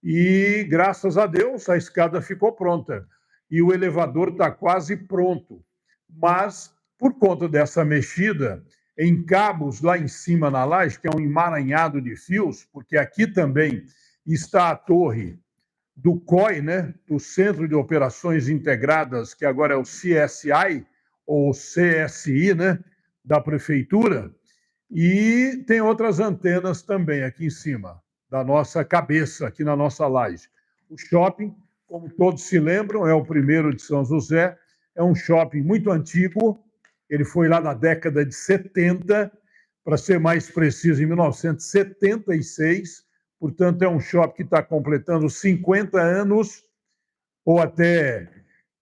e, graças a Deus, a escada ficou pronta e o elevador está quase pronto. Mas, por conta dessa mexida, em cabos lá em cima na laje, que é um emaranhado de fios, porque aqui também está a torre do COI, né, do Centro de Operações Integradas, que agora é o CSI, ou CSI, né, da Prefeitura, e tem outras antenas também aqui em cima da nossa cabeça, aqui na nossa laje. O shopping, como todos se lembram, é o primeiro de São José, é um shopping muito antigo, ele foi lá na década de 70, para ser mais preciso, em 1976, portanto, é um shopping que está completando 50 anos, ou até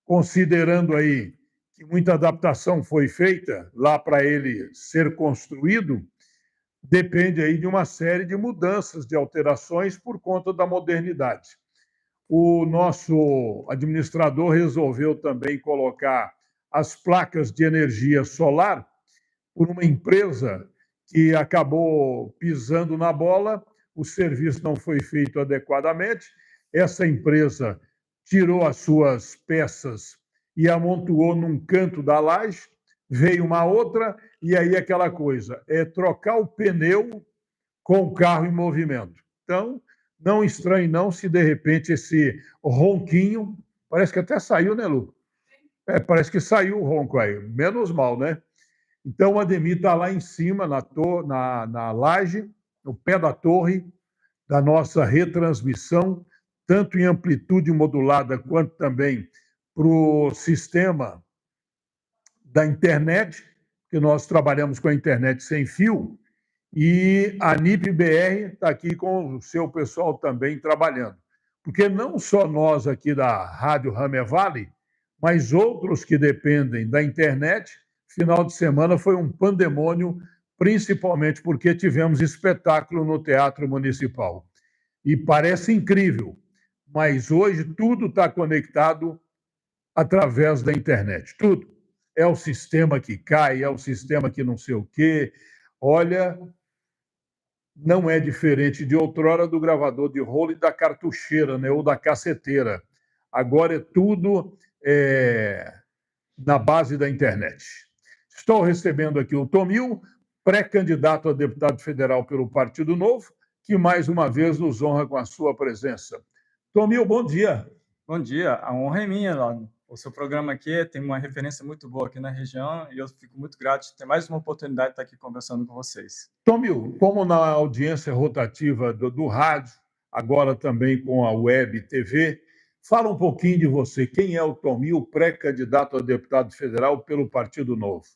considerando aí que muita adaptação foi feita lá para ele ser construído, depende aí de uma série de mudanças, de alterações por conta da modernidade. O nosso administrador resolveu também colocar as placas de energia solar por uma empresa que acabou pisando na bola, o serviço não foi feito adequadamente, essa empresa tirou as suas peças e amontoou num canto da laje, veio uma outra, e aí aquela coisa, é trocar o pneu com o carro em movimento. Então, não estranhe não se de repente esse ronquinho, parece que até saiu, né, Lu? Parece que saiu o ronco aí, menos mal, né? Então, o Ademir está lá em cima, na laje, no pé da torre, da nossa retransmissão, tanto em amplitude modulada quanto também para o sistema da internet, que nós trabalhamos com a internet sem fio, e a NIP-BR está aqui com o seu pessoal também trabalhando. Porque não só nós aqui da Rádio Ramer Valley, mas outros que dependem da internet, final de semana foi um pandemônio, principalmente porque tivemos espetáculo no Teatro Municipal. E parece incrível, mas hoje tudo está conectado através da internet. Tudo. É o sistema que cai, é o sistema que não sei o quê. Olha, não é diferente de outrora do gravador de rolo e da cartucheira, né, ou da caceteira. Agora é tudo na base da internet. Estou recebendo aqui o Tomil, pré-candidato a deputado federal pelo Partido Novo, que mais uma vez nos honra com a sua presença. Tomil, bom dia. Bom dia, a honra é minha, Lano. O seu programa aqui tem uma referência muito boa aqui na região e eu fico muito grato de ter mais uma oportunidade de estar aqui conversando com vocês. Tomil, como na audiência rotativa do rádio, agora também com a web TV, fala um pouquinho de você. Quem é o Tomil, pré-candidato a deputado federal pelo Partido Novo?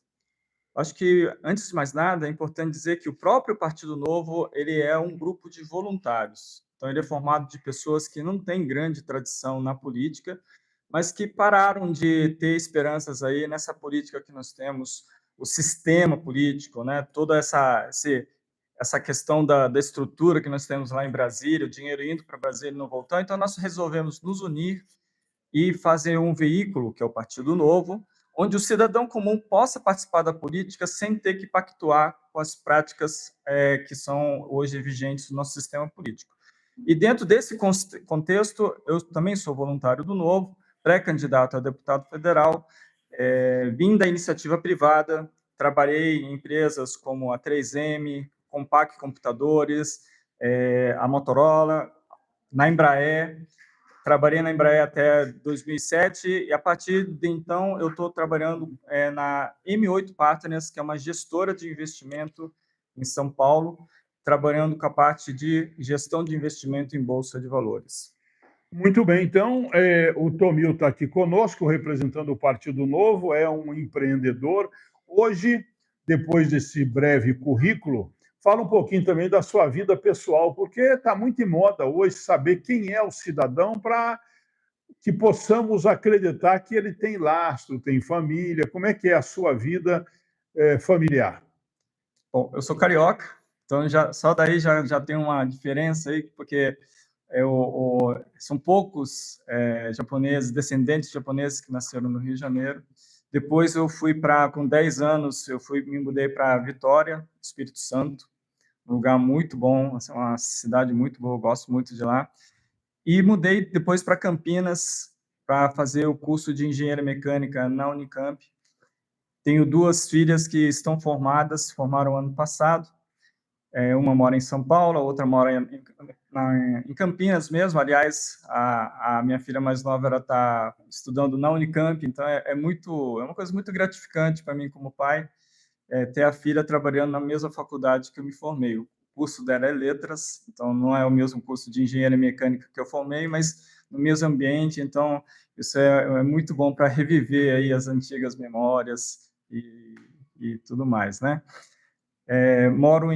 Acho que, antes de mais nada, é importante dizer que o próprio Partido Novo ele é um grupo de voluntários. Então, ele é formado de pessoas que não têm grande tradição na política, mas que pararam de ter esperanças aí nessa política que nós temos, o sistema político, né? Toda essa questão da estrutura que nós temos lá em Brasília, o dinheiro indo para Brasília e não voltando. Então, nós resolvemos nos unir e fazer um veículo, que é o Partido Novo, onde o cidadão comum possa participar da política sem ter que pactuar com as práticas que são hoje vigentes no nosso sistema político. E dentro desse contexto, eu também sou voluntário do Novo, pré-candidato a deputado federal, vim da iniciativa privada, trabalhei em empresas como a 3M, Compaq Computadores, a Motorola, na Embraer. Trabalhei na Embraer até 2007 e, a partir de então, eu estou trabalhando na M8 Partners, que é uma gestora de investimento em São Paulo, trabalhando com a parte de gestão de investimento em Bolsa de Valores. Muito bem, então, o Tomil está aqui conosco, representando o Partido Novo, é um empreendedor. Hoje, depois desse breve currículo, fala um pouquinho também da sua vida pessoal, porque está muito em moda hoje saber quem é o cidadão para que possamos acreditar que ele tem lastro, tem família. Como é que é a sua vida familiar? Bom, eu sou carioca, então só daí já tem uma diferença aí, porque são poucos japoneses, descendentes japoneses que nasceram no Rio de Janeiro. Depois eu fui com 10 anos, me mudei para Vitória, Espírito Santo, um lugar muito bom, assim, uma cidade muito boa, eu gosto muito de lá. E mudei depois para Campinas para fazer o curso de engenharia mecânica na Unicamp. Tenho 2 filhas que estão formadas, se formaram ano passado. Uma mora em São Paulo, a outra mora em Campinas mesmo. Aliás, a minha filha mais nova, ela está estudando na Unicamp, então é uma coisa muito gratificante para mim como pai, ter a filha trabalhando na mesma faculdade que eu me formei. O curso dela é letras, então não é o mesmo curso de engenharia mecânica que eu formei, mas no mesmo ambiente. Então isso é muito bom para reviver aí as antigas memórias e tudo mais, né? Moro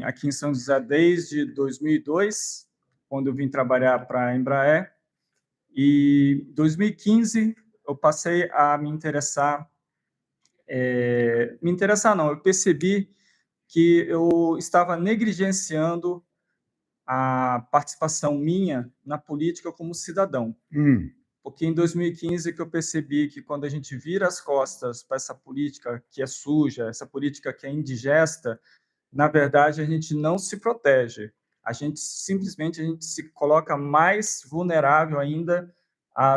aqui em São José desde 2002, quando eu vim trabalhar para a Embraer, e em 2015 eu passei a me interessar não, eu percebi que eu estava negligenciando a participação minha na política como cidadão. Porque em 2015 que eu percebi que quando a gente vira as costas para essa política que é suja, essa política que é indigesta, na verdade a gente não se protege. A gente se coloca mais vulnerável ainda a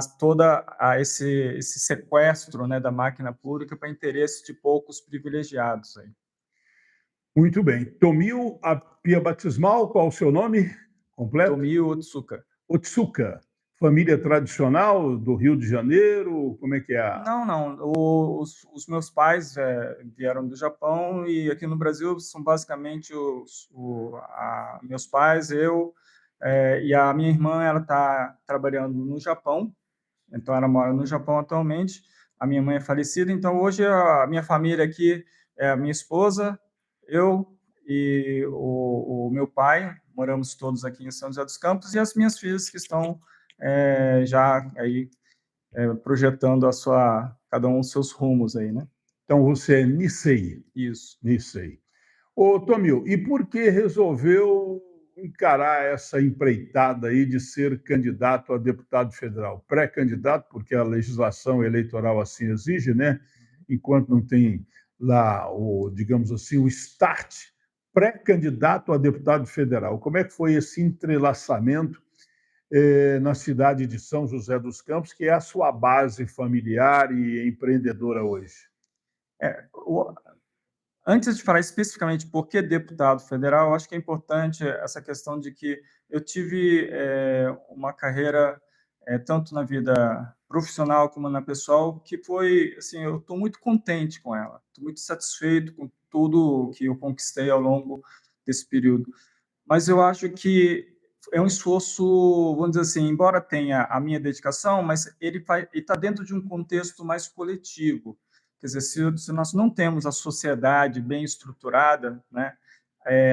esse sequestro, né, da máquina pública para interesse de poucos privilegiados aí. Muito bem. Tomio, a pia batismal, qual o seu nome completo? Tomio Otsuka. Otsuka, família tradicional do Rio de Janeiro, como é que é? Não. Os meus pais vieram do Japão e aqui no Brasil são basicamente meus pais, eu e a minha irmã. Ela está trabalhando no Japão, então ela mora no Japão atualmente. A minha mãe é falecida, então hoje a minha família aqui é a minha esposa, eu e o meu pai. Moramos todos aqui em São José dos Campos, e as minhas filhas que estão já aí projetando cada um os seus rumos aí, né? Então você é Nisei. Isso. Nisei. Ô, Tomil, e por que resolveu encarar essa empreitada aí de ser candidato a deputado federal? Pré-candidato, porque a legislação eleitoral assim exige, né? Enquanto não tem lá digamos assim, o start, pré-candidato a deputado federal. Como é que foi esse entrelaçamento na cidade de São José dos Campos, que é a sua base familiar e empreendedora hoje? É, o, Antes de falar especificamente por que deputado federal, eu acho que é importante essa questão de que eu tive uma carreira, tanto na vida profissional como na pessoal, que foi, assim, eu estou muito contente com ela, estou muito satisfeito com tudo que eu conquistei ao longo desse período. Mas eu acho que é um esforço, vamos dizer assim, embora tenha a minha dedicação, mas ele está dentro de um contexto mais coletivo. Quer dizer, se nós não temos a sociedade bem estruturada, né,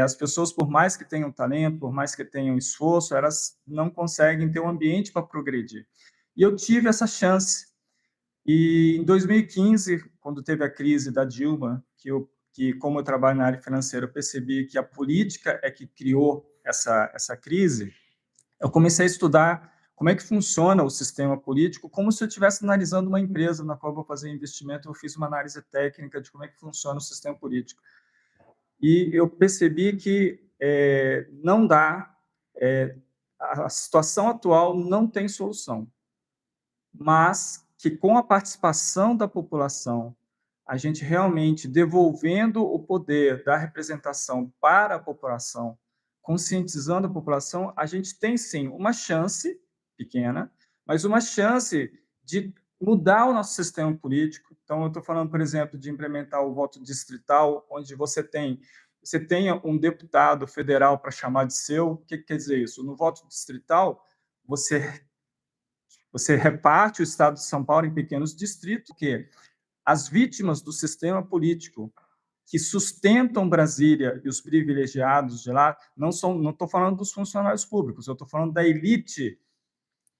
as pessoas, por mais que tenham talento, por mais que tenham esforço, elas não conseguem ter um ambiente para progredir. E eu tive essa chance. E em 2015, quando teve a crise da Dilma, que como eu trabalho na área financeira, eu percebi que a política é que criou essa crise. Eu comecei a estudar como é que funciona o sistema político, como se eu estivesse analisando uma empresa na qual eu vou fazer investimento. Eu fiz uma análise técnica de como é que funciona o sistema político. E eu percebi que não dá, a situação atual não tem solução, mas que com a participação da população, a gente realmente devolvendo o poder da representação para a população, conscientizando a população, a gente tem sim uma chance pequena, mas uma chance de mudar o nosso sistema político. Então, eu estou falando, por exemplo, de implementar o voto distrital, onde você tenha um deputado federal para chamar de seu. O que quer dizer isso? No voto distrital, você reparte o estado de São Paulo em pequenos distritos, que as vítimas do sistema político que sustentam Brasília e os privilegiados de lá não estou falando dos funcionários públicos, eu estou falando da elite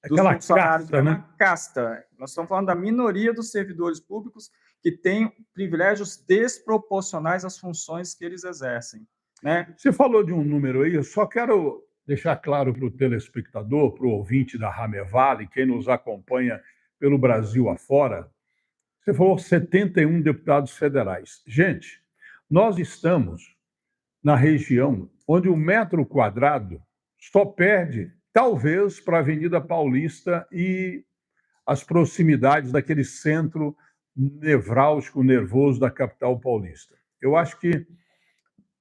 dos Aquela funcionários, casta, né? uma casta. Nós estamos falando da minoria dos servidores públicos que têm privilégios desproporcionais às funções que eles exercem, né? Você falou de um número aí, eu só quero deixar claro para o telespectador, para o ouvinte da Ramevale, quem nos acompanha pelo Brasil afora. Você falou 71 deputados federais. Gente, nós estamos na região onde o metro quadrado só perde talvez para a Avenida Paulista e as proximidades daquele centro nevrálgico, nervoso da capital paulista. Eu acho que,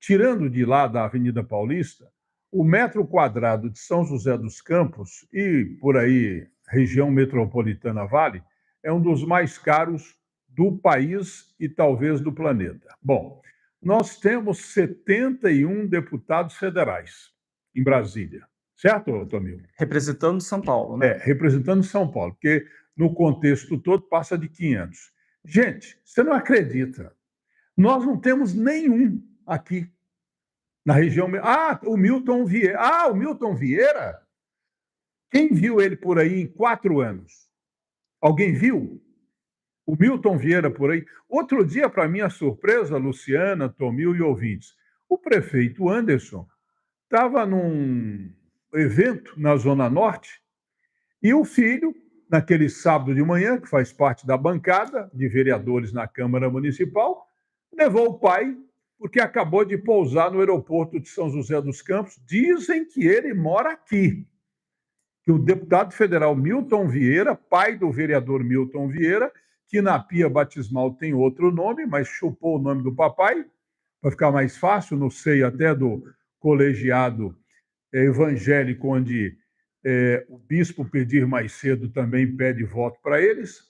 tirando de lá da Avenida Paulista, o metro quadrado de São José dos Campos e por aí, região metropolitana Vale, é um dos mais caros do país e talvez do planeta. Bom, nós temos 71 deputados federais em Brasília, certo, Tomil? Representando São Paulo, né? Representando São Paulo, porque no contexto todo passa de 500. Gente, você não acredita, nós não temos nenhum aqui na região. O Milton Vieira. O Milton Vieira? Quem viu ele por aí em 4 anos? Alguém viu? O Milton Vieira por aí. Outro dia, para minha surpresa, Luciana, Tomil e ouvintes, o prefeito Anderson estava num evento na Zona Norte e o filho, naquele sábado de manhã, que faz parte da bancada de vereadores na Câmara Municipal, levou o pai porque acabou de pousar no aeroporto de São José dos Campos. Dizem que ele mora aqui, que o deputado federal Milton Vieira, pai do vereador Milton Vieira, que na pia batismal tem outro nome, mas chupou o nome do papai, para ficar mais fácil, no seio até do colegiado evangélico, onde o bispo pedir mais cedo também pede voto para eles.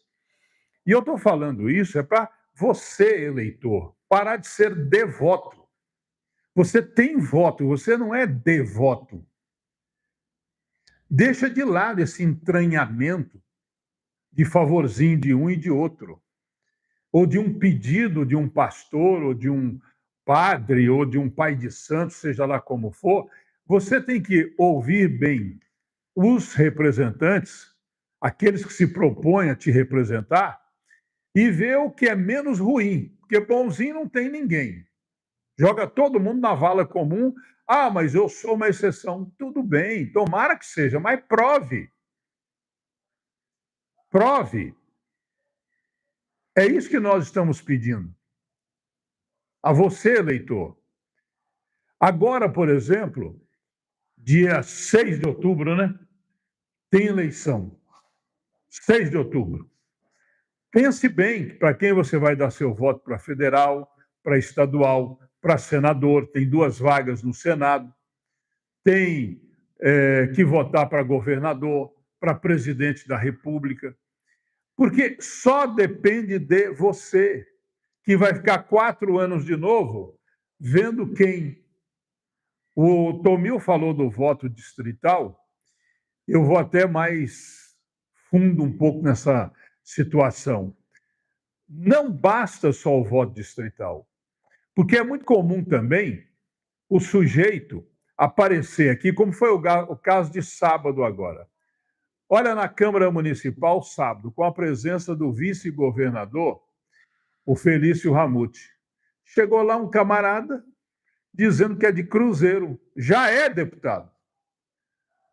E eu estou falando isso para você, eleitor, parar de ser devoto. Você tem voto, você não é devoto. Deixa de lado esse entranhamento de favorzinho de um e de outro, ou de um pedido de um pastor, ou de um padre, ou de um pai de santo, seja lá como for. Você tem que ouvir bem os representantes, aqueles que se propõem a te representar, e ver o que é menos ruim, porque bonzinho não tem ninguém. Joga todo mundo na vala comum. Mas eu sou uma exceção. Tudo bem, tomara que seja, mas prove. Prove. É isso que nós estamos pedindo a você, eleitor. Agora, por exemplo, dia 6 de outubro, né? Tem eleição. 6 de outubro. Pense bem para quem você vai dar seu voto, para federal, para estadual, para senador. Tem 2 vagas no Senado. Tem que votar para governador, para presidente da República. Porque só depende de você, que vai ficar 4 anos de novo vendo quem. O Tomil falou do voto distrital. Eu vou até mais fundo um pouco nessa situação. Não basta só o voto distrital, porque é muito comum também o sujeito aparecer aqui, como foi o caso de sábado agora. Olha, na Câmara Municipal, sábado, com a presença do vice-governador, o Felício Ramute. Chegou lá um camarada dizendo que é de Cruzeiro, já é deputado.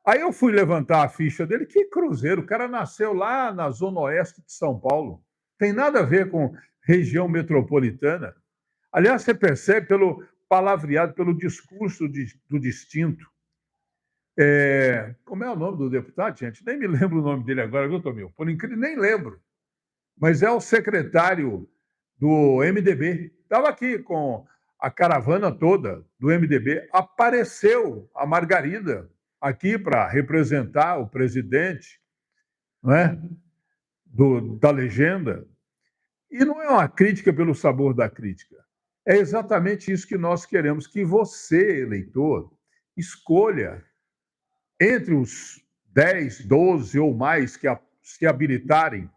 Aí eu fui levantar a ficha dele. Que Cruzeiro? O cara nasceu lá na Zona Oeste de São Paulo. Tem nada a ver com região metropolitana. Aliás, você percebe pelo palavreado, pelo discurso do distinto. Como é o nome do deputado, gente? Nem me lembro o nome dele agora, viu, Tomil? Por incrível, nem lembro. Mas é o secretário do MDB. Estava aqui com a caravana toda do MDB. Apareceu a Margarida aqui para representar o presidente, não é? Da legenda. E não é uma crítica pelo sabor da crítica. É exatamente isso que nós queremos, que você, eleitor, escolha entre os 10, 12 ou mais que se habilitarem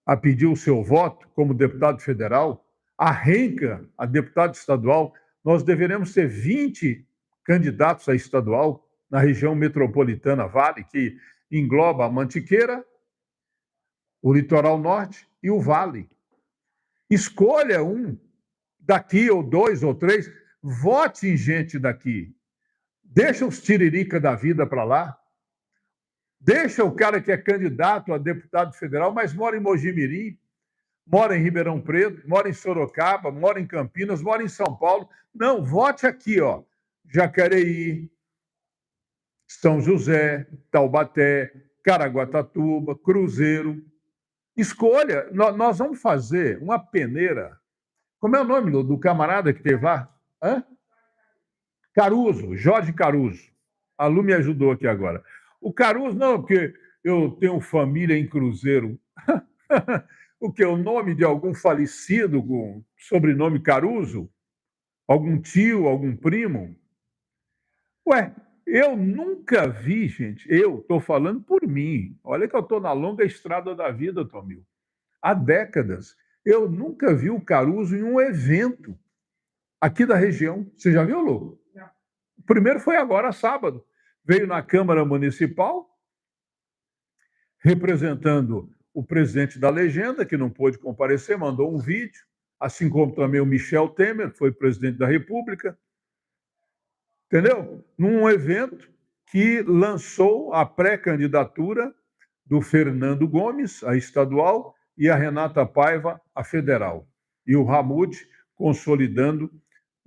a pedir o seu voto como deputado federal, arranca a deputado estadual. Nós deveremos ter 20 candidatos a estadual na região metropolitana Vale, que engloba a Mantiqueira, o Litoral Norte e o Vale. Escolha um daqui, ou 2 ou 3, vote em gente daqui. Deixa os tiririca da vida para lá. Deixa o cara que é candidato a deputado federal, mas mora em Mogi-mirim, mora em Ribeirão Preto, mora em Sorocaba, mora em Campinas, mora em São Paulo. Não, vote aqui, ó. Jacareí, São José, Taubaté, Caraguatatuba, Cruzeiro. Escolha, nós vamos fazer uma peneira. Como é o nome do camarada que teve lá? Hã? Caruso, Jorge Caruso. A Lu me ajudou aqui agora. O Caruso, não, porque eu tenho família em Cruzeiro. O que? O nome de algum falecido com sobrenome Caruso? Algum tio, algum primo? Ué, eu nunca vi, gente. Eu estou falando por mim. Olha que eu estou na longa estrada da vida, Tomil. Há décadas. Eu nunca vi o Caruso em um evento aqui da região. Você já viu, Lu? Não. O primeiro foi agora, sábado. Veio na Câmara Municipal, representando o presidente da legenda, que não pôde comparecer, mandou um vídeo, assim como também o Michel Temer, que foi presidente da República, entendeu? Num evento que lançou a pré-candidatura do Fernando Gomes, a estadual, e a Renata Paiva, a federal. E o Hamoud consolidando,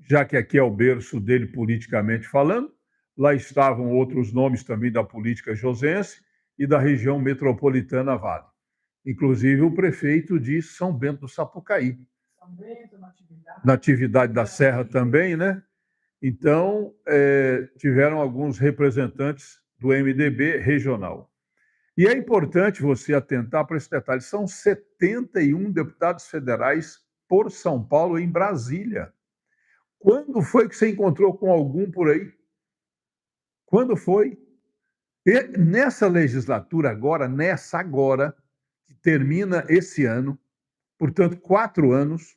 já que aqui é o berço dele politicamente falando, lá estavam outros nomes também da política josense e da região metropolitana Vale. Inclusive o prefeito de São Bento do Sapucaí. São Bento, Natividade da Serra também, né? Então, tiveram alguns representantes do MDB regional. E é importante você atentar para esse detalhe: são 71 deputados federais por São Paulo em Brasília. Quando foi que você encontrou com algum por aí? Quando foi? E nessa legislatura agora, que termina esse ano, portanto, 4 anos,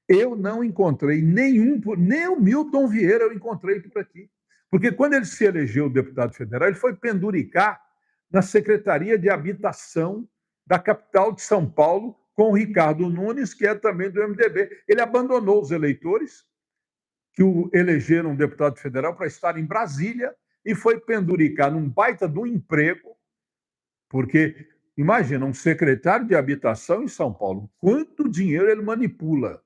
eu não encontrei nenhum, nem o Milton Vieira eu encontrei por aqui. Porque quando ele se elegeu deputado federal, ele foi penduricar na Secretaria de Habitação da capital de São Paulo, com o Ricardo Nunes, que é também do MDB. Ele abandonou os eleitores que o elegeram deputado federal para estar em Brasília e foi penduricar num baita de um emprego, porque, imagina, um secretário de Habitação em São Paulo, quanto dinheiro ele manipula?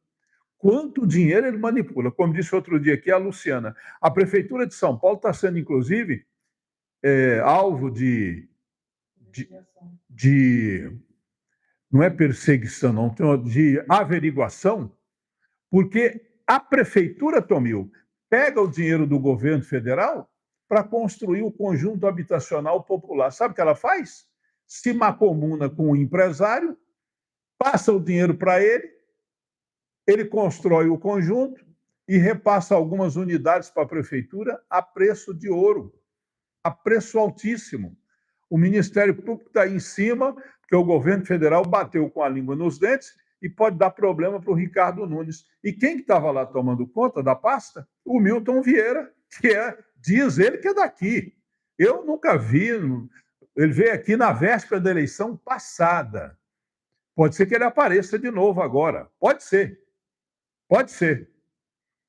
Quanto dinheiro ele manipula? Como disse outro dia aqui a Luciana, a Prefeitura de São Paulo está sendo, inclusive, alvo de não é perseguição, não, de averiguação, porque a Prefeitura, Tomil, pega o dinheiro do governo federal para construir o conjunto habitacional popular. Sabe o que ela faz? Se macomuna com o empresário, passa o dinheiro para ele constrói o conjunto e repassa algumas unidades para a prefeitura a preço de ouro, a preço altíssimo. O Ministério Público está aí em cima, porque o governo federal bateu com a língua nos dentes e pode dar problema para o Ricardo Nunes. E quem estava lá tomando conta da pasta? O Milton Vieira, diz ele que é daqui. Eu nunca vi, ele veio aqui na véspera da eleição passada. Pode ser que ele apareça de novo agora. Pode ser. Pode ser.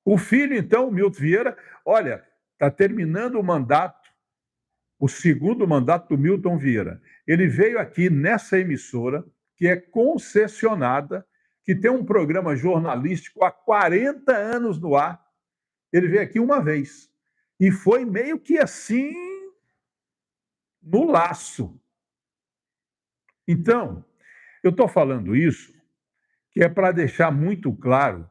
O filho, então, o Milton Vieira, olha, está terminando o mandato, o segundo mandato do Milton Vieira. Ele veio aqui nessa emissora, que é concessionada, que tem um programa jornalístico há 40 anos no ar. Ele veio aqui uma vez. E foi meio que assim, no laço. Então, eu estou falando isso, que é para deixar muito claro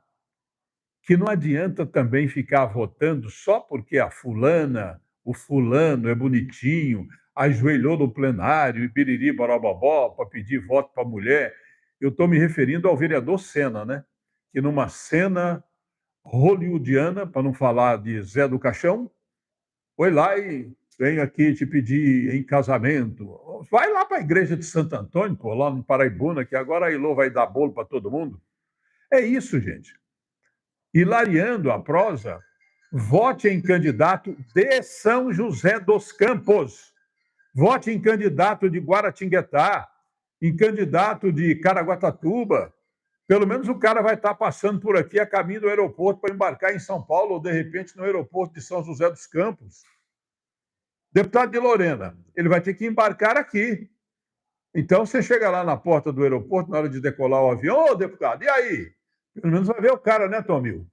que não adianta também ficar votando só porque a fulana, o fulano é bonitinho, ajoelhou no plenário e biriri barababó para pedir voto para a mulher. Eu estou me referindo ao vereador Sena, né? Que numa cena hollywoodiana, para não falar de Zé do Caixão, foi lá e vem aqui te pedir em casamento. Vai lá para a igreja de Santo Antônio, pô, lá no Paraibuna, que agora a Ilô vai dar bolo para todo mundo. É isso, gente. Hilariando a prosa, vote em candidato de São José dos Campos, vote em candidato de Guaratinguetá, em candidato de Caraguatatuba. Pelo menos o cara vai estar passando por aqui a caminho do aeroporto para embarcar em São Paulo ou, de repente, no aeroporto de São José dos Campos. Deputado de Lorena, ele vai ter que embarcar aqui. Então, você chega lá na porta do aeroporto, na hora de decolar o avião, ô, deputado, e aí? Pelo menos vai ver o cara, né, Tomil?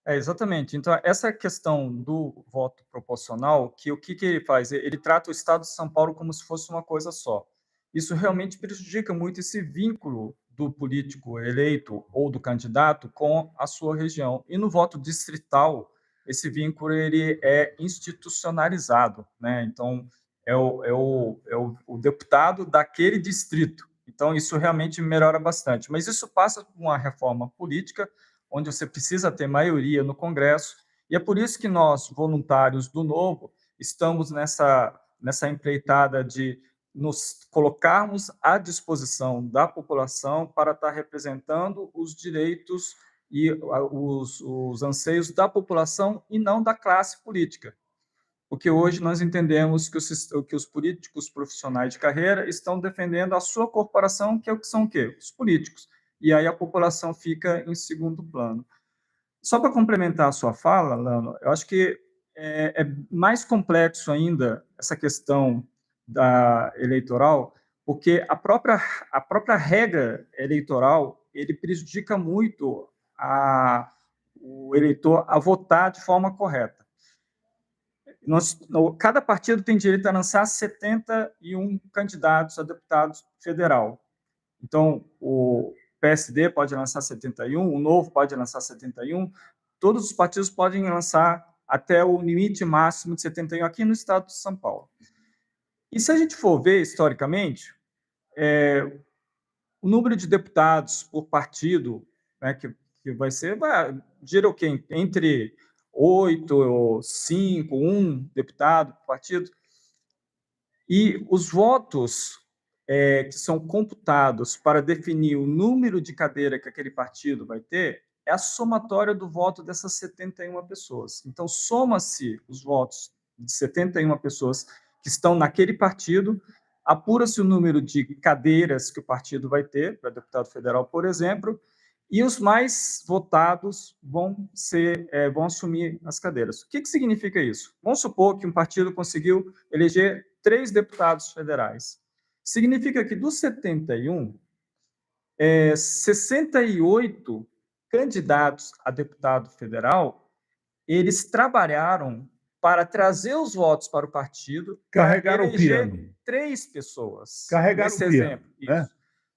Exatamente. Então, essa questão do voto proporcional, que o que que ele faz? Ele trata o estado de São Paulo como se fosse uma coisa só. Isso realmente prejudica muito esse vínculo do político eleito ou do candidato com a sua região. E no voto distrital, esse vínculo ele é institucionalizado, né? Então, é o deputado daquele distrito. Então, isso realmente melhora bastante. Mas isso passa por uma reforma política onde você precisa ter maioria no Congresso, e é por isso que nós, voluntários do Novo, estamos nessa empreitada de nos colocarmos à disposição da população para estar representando os direitos e os anseios da população e não da classe política. Porque hoje nós entendemos que os políticos profissionais de carreira estão defendendo a sua corporação, que são o quê? Os políticos. E aí a população fica em segundo plano. Só para complementar a sua fala, Lano, eu acho que é mais complexo ainda essa questão da eleitoral, porque a própria regra eleitoral ele prejudica muito o eleitor a votar de forma correta. Cada partido tem direito a lançar 71 candidatos a deputado federal. Então, o PSD pode lançar 71, o Novo pode lançar 71, todos os partidos podem lançar até o limite máximo de 71 aqui no estado de São Paulo. E se a gente for ver historicamente, o número de deputados por partido, né, que gira o quê? Entre 8, 5, 1 deputado por partido. E os votos que são computados para definir o número de cadeira que aquele partido vai ter é a somatória do voto dessas 71 pessoas. Então, soma-se os votos de 71 pessoas que estão naquele partido, apura-se o número de cadeiras que o partido vai ter, para deputado federal, por exemplo, e os mais votados vão assumir as cadeiras. O que significa isso? Vamos supor que um partido conseguiu eleger 3 deputados federais. Significa que dos 71, 68 candidatos a deputado federal, eles trabalharam para trazer os votos para o partido, Carregaram o eleger piano. 3 pessoas. Carregaram Nesse o piano, exemplo. né?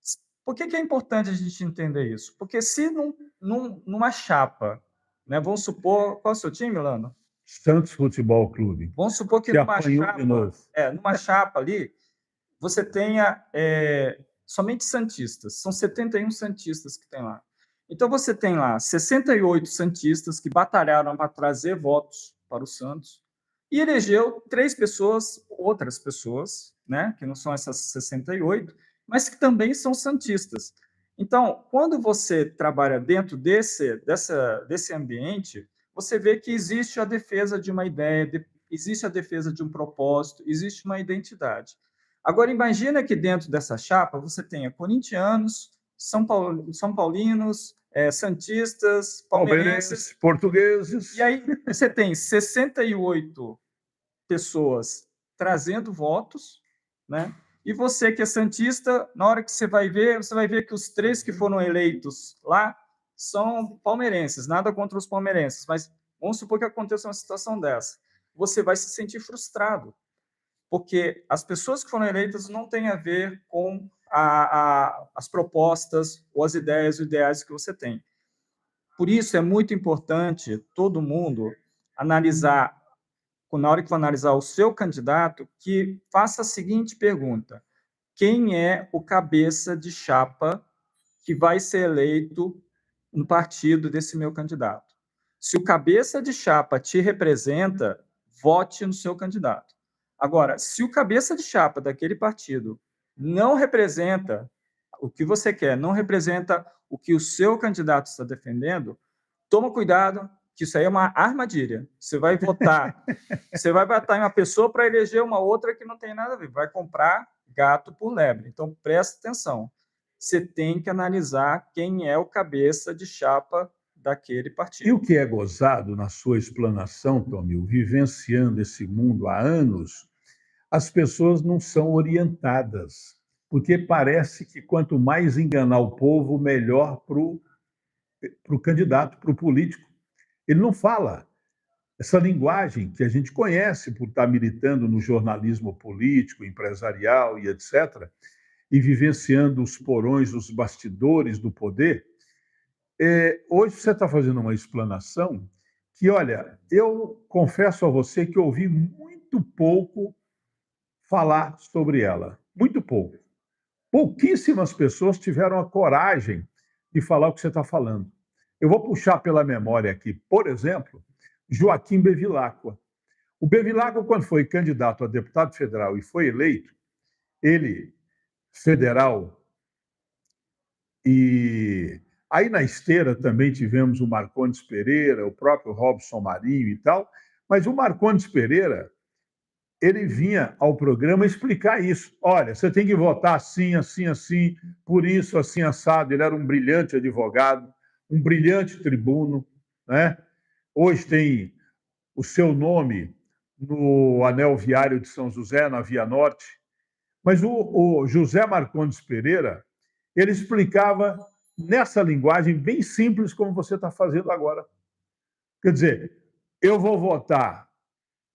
Isso. Por que é importante a gente entender isso? Porque se numa chapa, né, vamos supor, qual é o seu time, Lano? Santos Futebol Clube. Vamos supor que Se apanhou de novo. numa chapa ali, você tenha somente santistas. São 71 santistas que tem lá. Então, você tem lá 68 santistas que batalharam para trazer votos para o Santos e elegeu 3 pessoas, outras pessoas, né, que não são essas 68, mas que também são santistas. Então, quando você trabalha dentro desse ambiente, você vê que existe a defesa de uma ideia, existe a defesa de um propósito, existe uma identidade. Agora, imagina que dentro dessa chapa você tenha corintianos, São Paulinos, santistas, palmeirenses, portugueses. e aí você tem 68 pessoas trazendo votos, né? E você que é santista, na hora que você vai ver que os 3 que foram eleitos lá são palmeirenses, nada contra os palmeirenses, mas vamos supor que aconteça uma situação dessa. Você vai se sentir frustrado, porque as pessoas que foram eleitas não têm a ver com as propostas ou as ideias ou ideais que você tem. Por isso, é muito importante todo mundo analisar, na hora que for analisar o seu candidato, que faça a seguinte pergunta: quem é o cabeça de chapa que vai ser eleito no partido desse meu candidato? Se o cabeça de chapa te representa, vote no seu candidato. Agora, se o cabeça de chapa daquele partido não representa o que você quer, não representa o que o seu candidato está defendendo, toma cuidado, que isso aí é uma armadilha. Você vai votar em uma pessoa para eleger uma outra que não tem nada a ver. Vai comprar gato por lebre. Então, presta atenção. Você tem que analisar quem é o cabeça de chapa daquele partido. E o que é gozado na sua explanação, Tomil, vivenciando esse mundo há anos, as pessoas não são orientadas, porque parece que quanto mais enganar o povo, melhor para o candidato, para o político. Ele não fala essa linguagem que a gente conhece por estar militando no jornalismo político, empresarial e etc., e vivenciando os porões, os bastidores do poder. Hoje você está fazendo uma explanação que, olha, eu confesso a você que eu ouvi muito pouco falar sobre ela. Muito pouco. Pouquíssimas pessoas tiveram a coragem de falar o que você está falando. Eu vou puxar pela memória aqui, por exemplo, Joaquim Bevilacqua. O Bevilacqua, quando foi candidato a deputado federal e foi eleito, ele, federal, e aí na esteira também tivemos o Marcondes Pereira, o próprio Robson Marinho e tal, mas o Marcondes Pereira, ele vinha ao programa explicar isso. Olha, você tem que votar assim, assim, assim, por isso, assim, assado. Ele era um brilhante advogado, um brilhante tribuno, né? Hoje tem o seu nome no anel viário de São José, na Via Norte. Mas o José Marcondes Pereira, ele explicava nessa linguagem bem simples como você está fazendo agora. Quer dizer, eu vou votar,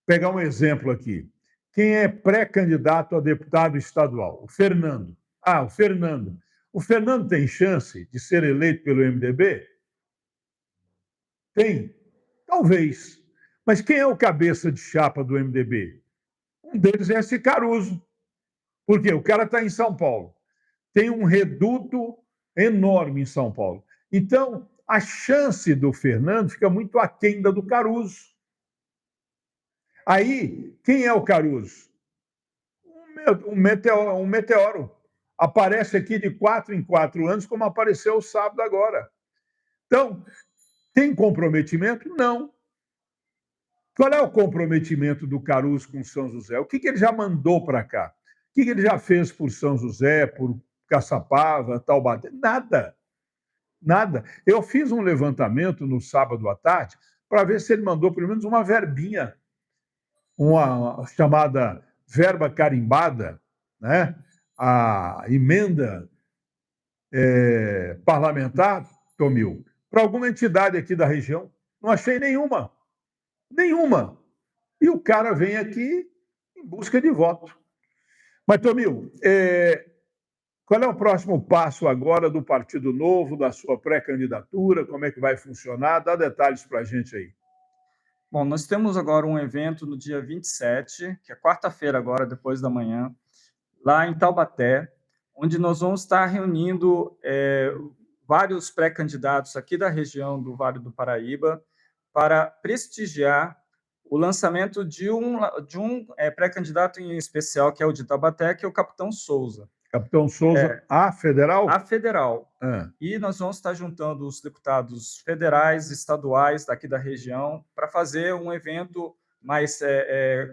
pegar um exemplo aqui. Quem é pré-candidato a deputado estadual? O Fernando. Ah, o Fernando. O Fernando tem chance de ser eleito pelo MDB? Tem. Talvez. Mas quem é o cabeça de chapa do MDB? Um deles é esse Caruso. Por quê? O cara está em São Paulo. Tem um reduto enorme em São Paulo. Então, a chance do Fernando fica muito aquém da do Caruso. Aí, quem é o Caruso? Um meteoro. Aparece aqui de 4 em 4 anos, como apareceu o sábado agora. Então, tem comprometimento? Não. Qual é o comprometimento do Caruso com São José? O que ele já mandou para cá? O que ele já fez por São José, por Caçapava, Taubaté? Nada. Nada. Eu fiz um levantamento no sábado à tarde para ver se ele mandou pelo menos uma verbinha, uma chamada verba carimbada, né? A emenda parlamentar, Tomil, para alguma entidade aqui da região. Não achei nenhuma. Nenhuma. E o cara vem aqui em busca de voto. Mas, Tomil, qual é o próximo passo agora do Partido Novo, da sua pré-candidatura? Como é que vai funcionar? Dá detalhes para a gente aí. Bom, nós temos agora um evento no dia 27, que é quarta-feira agora, depois da manhã, lá em Taubaté, onde nós vamos estar reunindo vários pré-candidatos aqui da região do Vale do Paraíba para prestigiar o lançamento de um pré-candidato em especial, que é o de Taubaté, que é o Capitão Souza. Capitão Souza, a federal? A federal. E nós vamos estar juntando os deputados federais, estaduais daqui da região para fazer um evento mais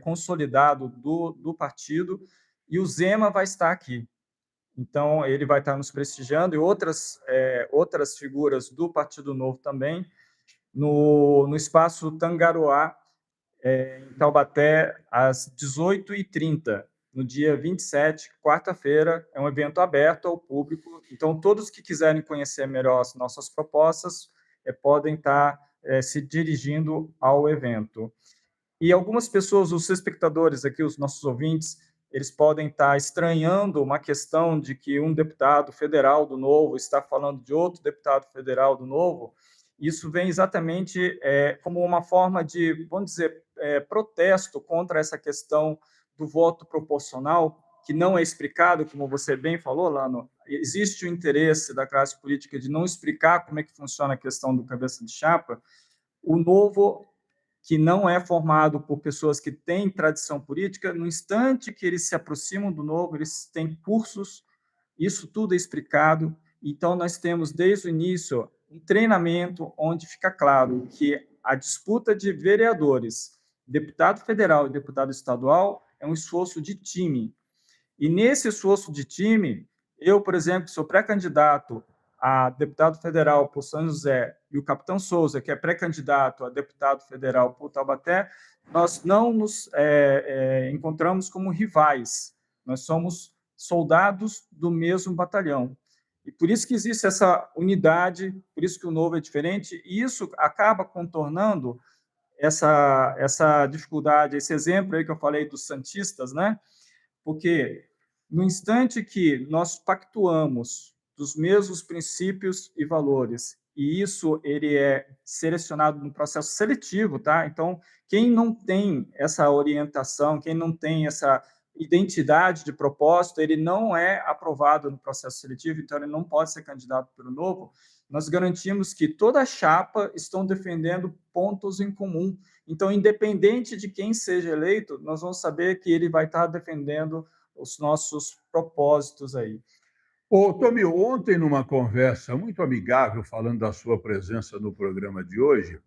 consolidado do partido, e o Zema vai estar aqui. Então, ele vai estar nos prestigiando, e outras figuras do Partido Novo também, no Espaço Tangaroá, em Taubaté, às 18h30, no dia 27, quarta-feira. É um evento aberto ao público, então todos que quiserem conhecer melhor as nossas propostas podem estar se dirigindo ao evento. E algumas pessoas, os espectadores aqui, os nossos ouvintes, eles podem estar estranhando uma questão de que um deputado federal do Novo está falando de outro deputado federal do Novo. Isso vem exatamente como uma forma de, vamos dizer, protesto contra essa questão do voto proporcional, que não é explicado, como você bem falou, Lano. Existe o interesse da classe política de não explicar como é que funciona a questão do cabeça de chapa. O Novo, que não é formado por pessoas que têm tradição política, no instante que eles se aproximam do Novo, eles têm cursos, isso tudo é explicado. Então, nós temos, desde o início, um treinamento onde fica claro que a disputa de vereadores, deputado federal e deputado estadual, é um esforço de time. E nesse esforço de time, eu, por exemplo, sou pré-candidato a deputado federal por São José, e o Capitão Souza, que é pré-candidato a deputado federal por Taubaté, nós não nos encontramos como rivais, nós somos soldados do mesmo batalhão. E por isso que existe essa unidade, por isso que o Novo é diferente, e isso acaba contornando essa dificuldade, esse exemplo aí que eu falei dos santistas, né? Porque no instante que nós pactuamos dos mesmos princípios e valores, e isso ele é selecionado no processo seletivo, tá? Então, quem não tem essa orientação, quem não tem essa identidade de propósito, ele não é aprovado no processo seletivo, então ele não pode ser candidato pelo Novo. Nós garantimos que toda a chapa estão defendendo pontos em comum. Então, independente de quem seja eleito, nós vamos saber que ele vai estar defendendo os nossos propósitos aí. Ô, Tomil, ontem, numa conversa muito amigável, falando da sua presença no programa de hoje,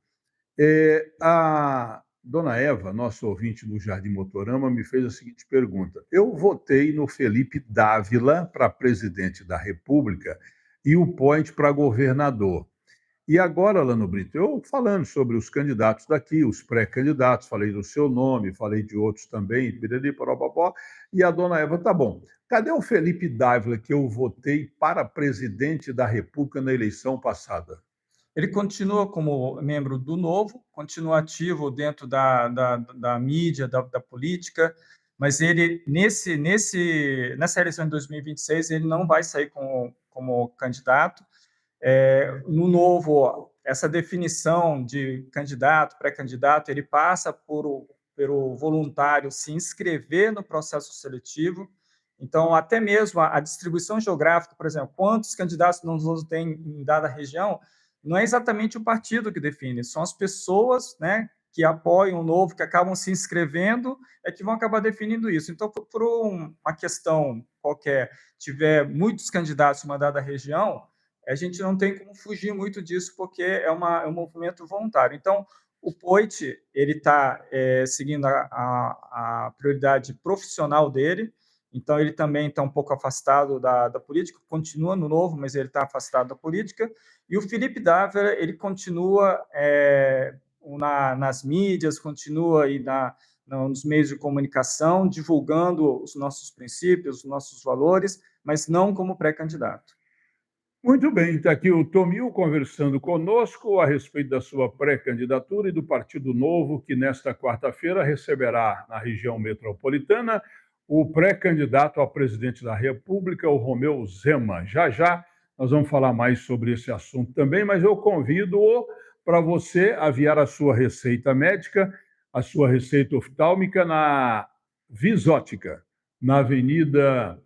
a dona Eva, nossa ouvinte do Jardim Motorama, me fez a seguinte pergunta: eu votei no Felipe Dávila para presidente da República e o Point para governador. E agora, Lano Brito, eu falando sobre os candidatos daqui, os pré-candidatos, falei do seu nome, falei de outros também, piriri, porobobó, e a dona Eva, tá bom. Cadê o Felipe Dávila que eu votei para presidente da República na eleição passada? Ele continua como membro do Novo, continua ativo dentro da mídia, da política, mas ele, nessa eleição de 2026, ele não vai sair como candidato. No Novo, essa definição de candidato, pré-candidato, ele passa pelo voluntário se inscrever no processo seletivo. Então, até mesmo a distribuição geográfica, por exemplo, quantos candidatos nós temos em dada região, não é exatamente o partido que define, são as pessoas, né, que apoiam o Novo, que acabam se inscrevendo, que vão acabar definindo isso. Então, por uma questão qualquer, tiver muitos candidatos em uma dada região, a gente não tem como fugir muito disso, porque é um movimento voluntário. Então, o Poit ele está seguindo a prioridade profissional dele, então ele também está um pouco afastado da política, continua no Novo, mas ele está afastado da política, e o Felipe Dávila, ele continua nas mídias, continua aí nos meios de comunicação, divulgando os nossos princípios, os nossos valores, mas não como pré-candidato. Muito bem, está aqui o Tomil conversando conosco a respeito da sua pré-candidatura e do Partido Novo, que nesta quarta-feira receberá na região metropolitana o pré-candidato a presidente da República, o Romeu Zema. Já já nós vamos falar mais sobre esse assunto também, mas eu convido-o para você aviar a sua receita médica, a sua receita oftálmica na Visótica, na Avenida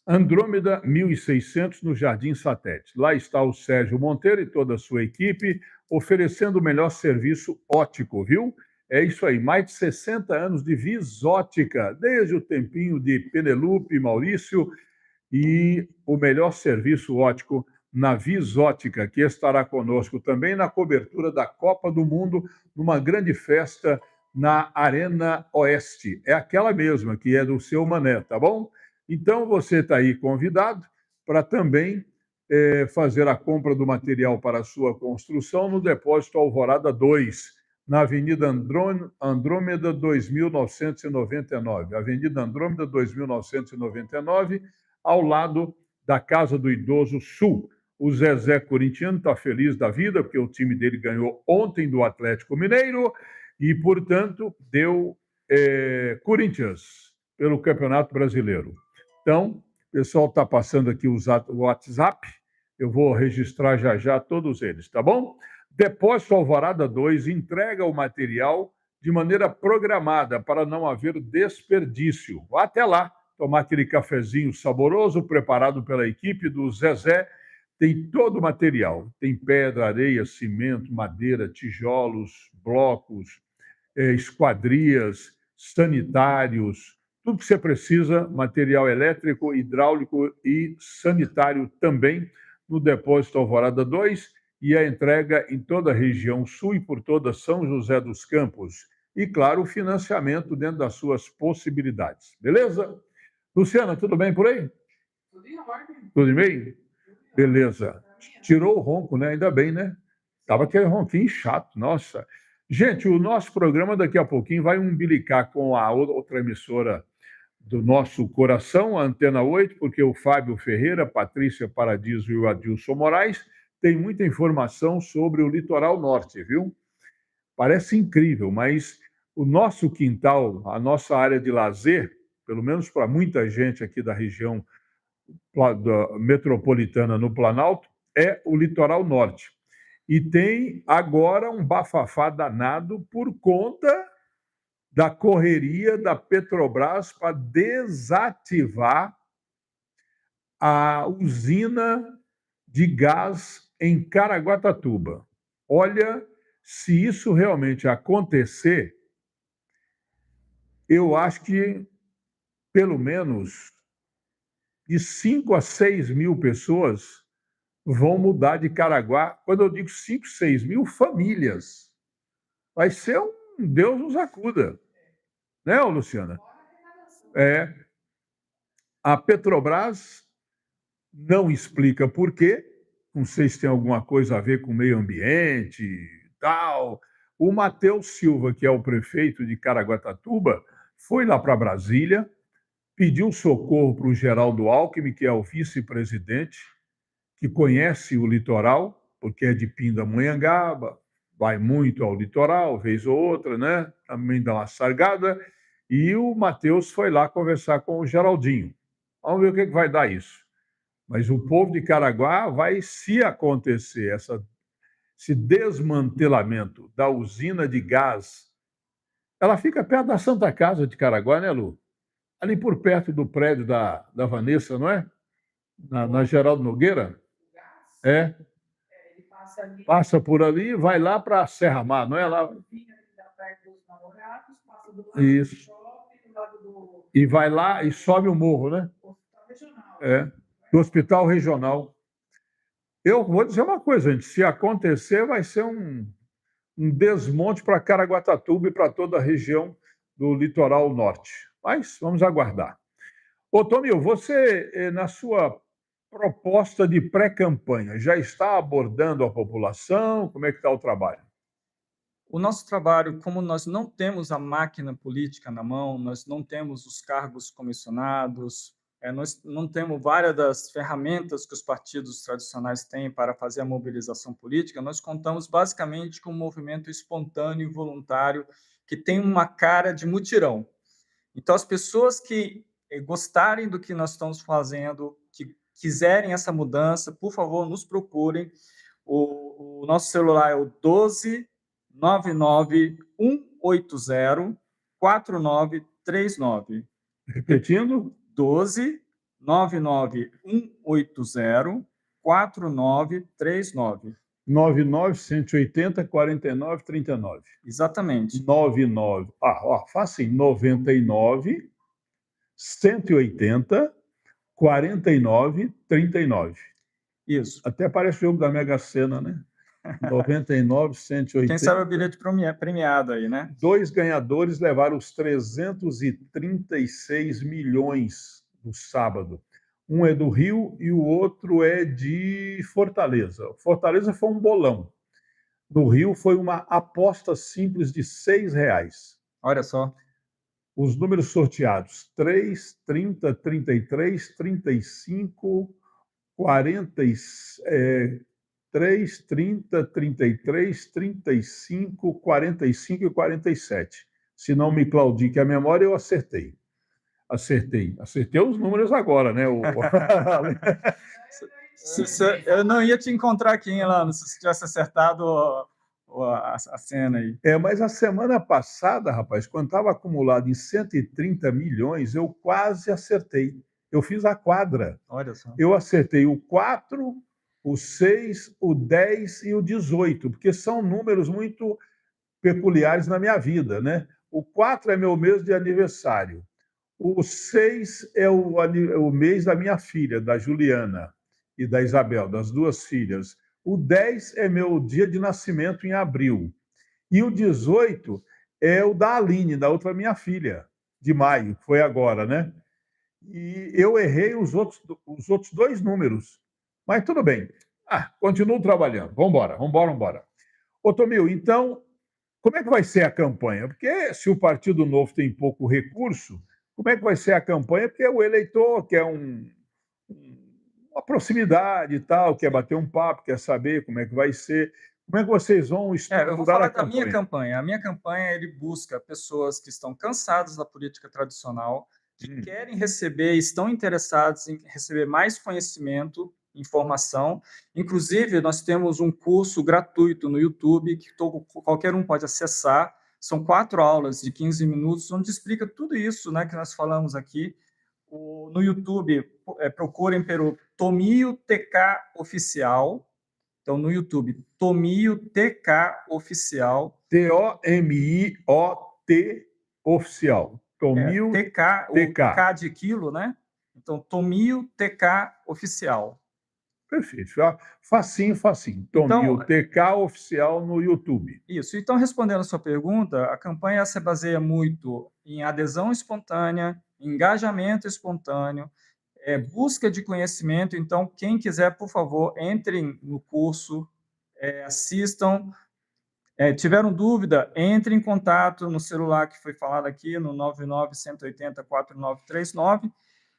Andrômeda 1600, no Jardim Satélite. Lá está o Sérgio Monteiro e toda a sua equipe oferecendo o melhor serviço óptico, viu? É isso aí, mais de 60 anos de Visótica, desde o tempinho de Penelope, Maurício, e o melhor serviço óptico na Visótica, que estará conosco também na cobertura da Copa do Mundo, numa grande festa na Arena Oeste. É aquela mesma que é do seu Mané, tá bom? Então, você está aí convidado para também fazer a compra do material para a sua construção no Depósito Alvorada 2, na Avenida Andrômeda 2999. Avenida Andrômeda 2999, ao lado da Casa do Idoso Sul. O Zezé corintiano está feliz da vida, porque o time dele ganhou ontem do Atlético Mineiro e, portanto, deu Corinthians pelo Campeonato Brasileiro. Então, o pessoal está passando aqui o WhatsApp, eu vou registrar já já todos eles, tá bom? Depósito Alvorada 2 entrega o material de maneira programada para não haver desperdício. Vá até lá tomar aquele cafezinho saboroso preparado pela equipe do Zezé. Tem todo o material, tem pedra, areia, cimento, madeira, tijolos, blocos, esquadrias, sanitários, tudo que você precisa, material elétrico, hidráulico e sanitário também, no Depósito Alvorada 2, e a entrega em toda a região sul e por toda São José dos Campos. E, claro, o financiamento dentro das suas possibilidades. Beleza? Luciana, tudo bem por aí? Tudo em ordem. Tudo bem? Beleza. Tirou o ronco, né? Ainda bem, né? Tava aquele ronquinho chato, nossa. Gente, o nosso programa daqui a pouquinho vai umbilicar com a outra emissora do nosso coração, a Antena 8, porque o Fábio Ferreira, Patrícia Paradiso e o Adilson Moraes têm muita informação sobre o litoral norte, viu? Parece incrível, mas o nosso quintal, a nossa área de lazer, pelo menos para muita gente aqui da região metropolitana no Planalto, é o litoral norte. E tem agora um bafafá danado por conta da correria da Petrobras para desativar a usina de gás em Caraguatatuba. Olha, se isso realmente acontecer, eu acho que pelo menos de 5 a 6 mil pessoas vão mudar de Caraguá. Quando eu digo 5, 6 mil famílias, vai ser um Deus nos acuda, né, Luciana? É, a Petrobras não explica por quê, não sei se tem alguma coisa a ver com o meio ambiente e tal. O Matheus Silva, que é o prefeito de Caraguatatuba, foi lá para Brasília, pediu socorro para o Geraldo Alckmin, que é o vice-presidente, que conhece o litoral, porque é de Pindamonhangaba, vai muito ao litoral, vez ou outra, né? Também dá uma sargada. E o Matheus foi lá conversar com o Geraldinho. Vamos ver o que vai dar isso. Mas o povo de Caraguá vai, se acontecer esse desmantelamento da usina de gás, ela fica perto da Santa Casa de Caraguá, né, Lu? Ali por perto do prédio da Vanessa, não é? Na Geraldo Nogueira? É. Passa por ali e vai lá para a Serra Mar, não é lá? Isso. E vai lá e sobe o morro, né? É. Do Hospital Regional. Eu vou dizer uma coisa, gente, se acontecer, vai ser um desmonte para Caraguatatuba e para toda a região do litoral norte. Mas vamos aguardar. Ô, Tomil, você, na sua proposta de pré-campanha, já está abordando a população? Como é que está o trabalho? O nosso trabalho, como nós não temos a máquina política na mão, nós não temos os cargos comissionados, nós não temos várias das ferramentas que os partidos tradicionais têm para fazer a mobilização política, nós contamos basicamente com um movimento espontâneo e voluntário que tem uma cara de mutirão. Então, as pessoas que gostarem do que nós estamos fazendo, que quiserem essa mudança, por favor, nos procurem. O nosso celular é o 12 99 180 4939. Repetindo? 12 99 180 4939. 99 180 49 39. Exatamente. 99. Faça assim, 99 180 49 39. Isso. Até parece o jogo da Mega Sena, né? 99 180. Quem sabe o bilhete premiado aí, né? 2 ganhadores levaram os 336 milhões no sábado. Um é do Rio e o outro é de Fortaleza. Fortaleza foi um bolão. No Rio foi uma aposta simples de R$ 6. Olha só. Os números sorteados: 3, 30, 33, 35, 40, 3, 30, 33, 35, 45 e 47. Se não me claudique a memória, eu acertei. Acertei os números agora, né? Eu não ia te encontrar aqui, hein, Elano, se você tivesse acertado a cena aí. Mas a semana passada, rapaz, quando estava acumulado em 130 milhões, eu quase acertei. Eu fiz a quadra. Olha só. Eu acertei o 4, o 6, o 10 e o 18, porque são números muito peculiares na minha vida, né? O 4 é meu mês de aniversário. O 6 é o mês da minha filha, da Juliana e da Isabel, das duas filhas. O 10 é meu dia de nascimento em abril. E o 18 é o da Aline, da outra minha filha, de maio, que foi agora, né? E eu errei os outros 2 números. Mas tudo bem. Continuo trabalhando. Vamos embora. Ô, Tomil, então, como é que vai ser a campanha? Porque se o Partido Novo tem pouco recurso, como é que vai ser a campanha, porque o eleitor quer uma proximidade e tal, quer bater um papo, quer saber como é que vai ser. Como é que vocês vão Eu vou estruturar a falar da minha campanha? campanha. A minha campanha, ele busca pessoas que estão cansadas da política tradicional, que Hum, querem receber, estão interessados em receber mais conhecimento, informação. Inclusive, nós temos um curso gratuito no YouTube que qualquer um pode acessar. São 4 aulas de 15 minutos, onde explica tudo isso, né, que nós falamos aqui. No YouTube, procurem pelo Tomio TK Oficial. Então, no YouTube, Tomio TK Oficial. TOMIOT oficial. Tomil TK, o TK. K de quilo, né? Então, Tomio TK Oficial. Perfeito. Facinho, facinho. Tomil Então, TK oficial no YouTube. isso. Então, respondendo a sua pergunta, a campanha se baseia muito em adesão espontânea, engajamento espontâneo, busca de conhecimento. Então, quem quiser, por favor, entrem no curso, assistam. Tiveram dúvida, entre em contato no celular que foi falado aqui, no 99-180-4939,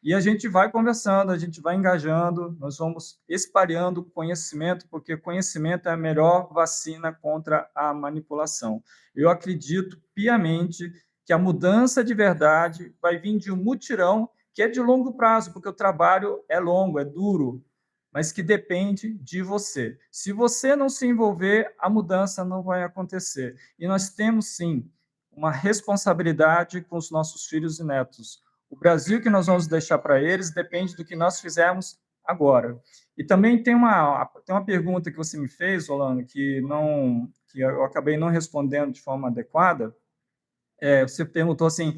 e a gente vai conversando, a gente vai engajando, nós vamos espalhando conhecimento, porque conhecimento é a melhor vacina contra a manipulação. Eu acredito piamente que a mudança de verdade vai vir de um mutirão que é de longo prazo, porque o trabalho é longo, é duro, mas que depende de você. Se você não se envolver, a mudança não vai acontecer. E nós temos, sim, uma responsabilidade com os nossos filhos e netos. O Brasil que nós vamos deixar para eles depende do que nós fizermos agora. E também tem uma pergunta que você me fez, Rolando, que eu acabei não respondendo de forma adequada. Você perguntou assim,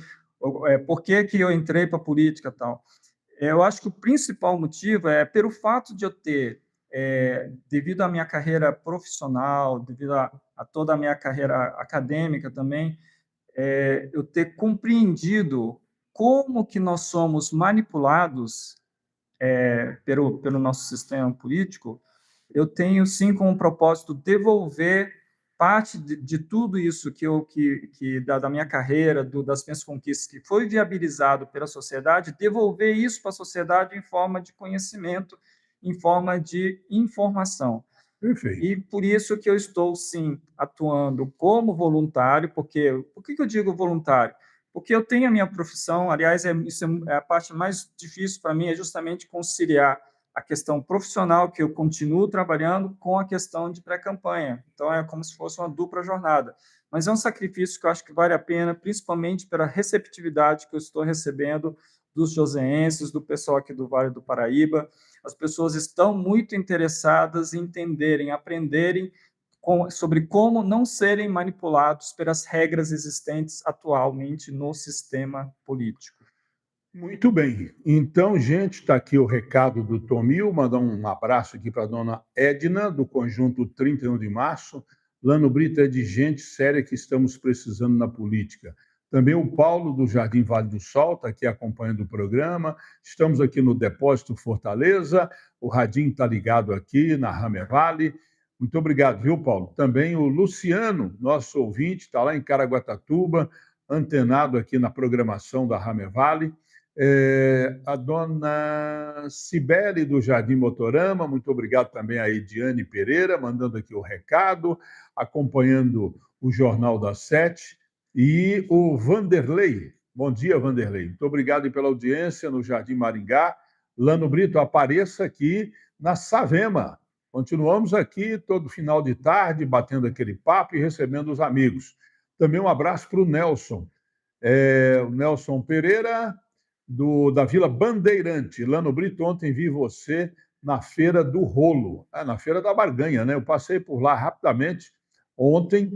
por que que eu entrei para a política e tal. Eu acho que o principal motivo é pelo fato de eu ter, devido à minha carreira profissional, devido a toda a minha carreira acadêmica também, eu ter compreendido como que nós somos manipulados pelo nosso sistema político. Eu tenho sim como propósito devolver parte de tudo isso da minha carreira, das minhas conquistas, que foi viabilizado pela sociedade, devolver isso para a sociedade em forma de conhecimento, em forma de informação. Perfeito. E por isso que eu estou, sim, atuando como voluntário, porque por que eu digo voluntário? Porque eu tenho a minha profissão, aliás, isso é a parte mais difícil para mim, é justamente conciliar a questão profissional, que eu continuo trabalhando, com a questão de pré-campanha. Então, é como se fosse uma dupla jornada. Mas é um sacrifício que eu acho que vale a pena, principalmente pela receptividade que eu estou recebendo dos joseenses, do pessoal aqui do Vale do Paraíba. As pessoas estão muito interessadas em entenderem, aprenderem sobre como não serem manipulados pelas regras existentes atualmente no sistema político. Muito bem. Então, gente, está aqui o recado do Tomil. Mandar um abraço aqui para a dona Edna, do Conjunto 31 de Março. Lano Brito é de gente séria que estamos precisando na política. Também o Paulo, do Jardim Vale do Sol, está aqui acompanhando o programa. Estamos aqui no Depósito Fortaleza. O Radinho está ligado aqui na Ramer Vale. Muito obrigado, viu, Paulo? Também o Luciano, nosso ouvinte, está lá em Caraguatatuba, antenado aqui na programação da Ramer Vale. A dona Cibele, do Jardim Motorama, muito obrigado também a Ediane Pereira, mandando aqui o recado, acompanhando o Jornal das 7, e o Vanderlei. Bom dia, Vanderlei. Muito obrigado pela audiência no Jardim Maringá. Lano Brito, apareça aqui na Savema. Continuamos aqui todo final de tarde, batendo aquele papo e recebendo os amigos. Também um abraço para o Nelson. O Nelson Pereira, da Vila Bandeirante. Lano Brito, ontem vi você na Feira do Rolo, na Feira da Barganha, né? Eu passei por lá rapidamente ontem.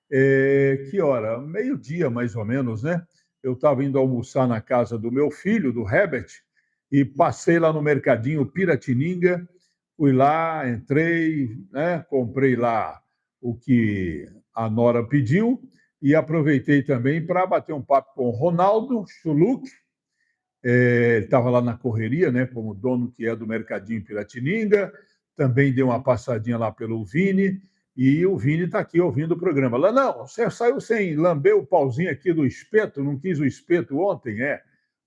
Que hora? Meio-dia, mais ou menos, né? Eu estava indo almoçar na casa do meu filho, do Herbert, e passei lá no Mercadinho Piratininga, fui lá, entrei, né? Comprei lá o que a Nora pediu e aproveitei também para bater um papo com o Ronaldo Chuluc. Ele estava lá na correria, né, como dono que é do Mercadinho Piratininga, também deu uma passadinha lá pelo Vini, e o Vini está aqui ouvindo o programa. Lá, não, você saiu sem lamber o pauzinho aqui do espeto, não quis o espeto ontem,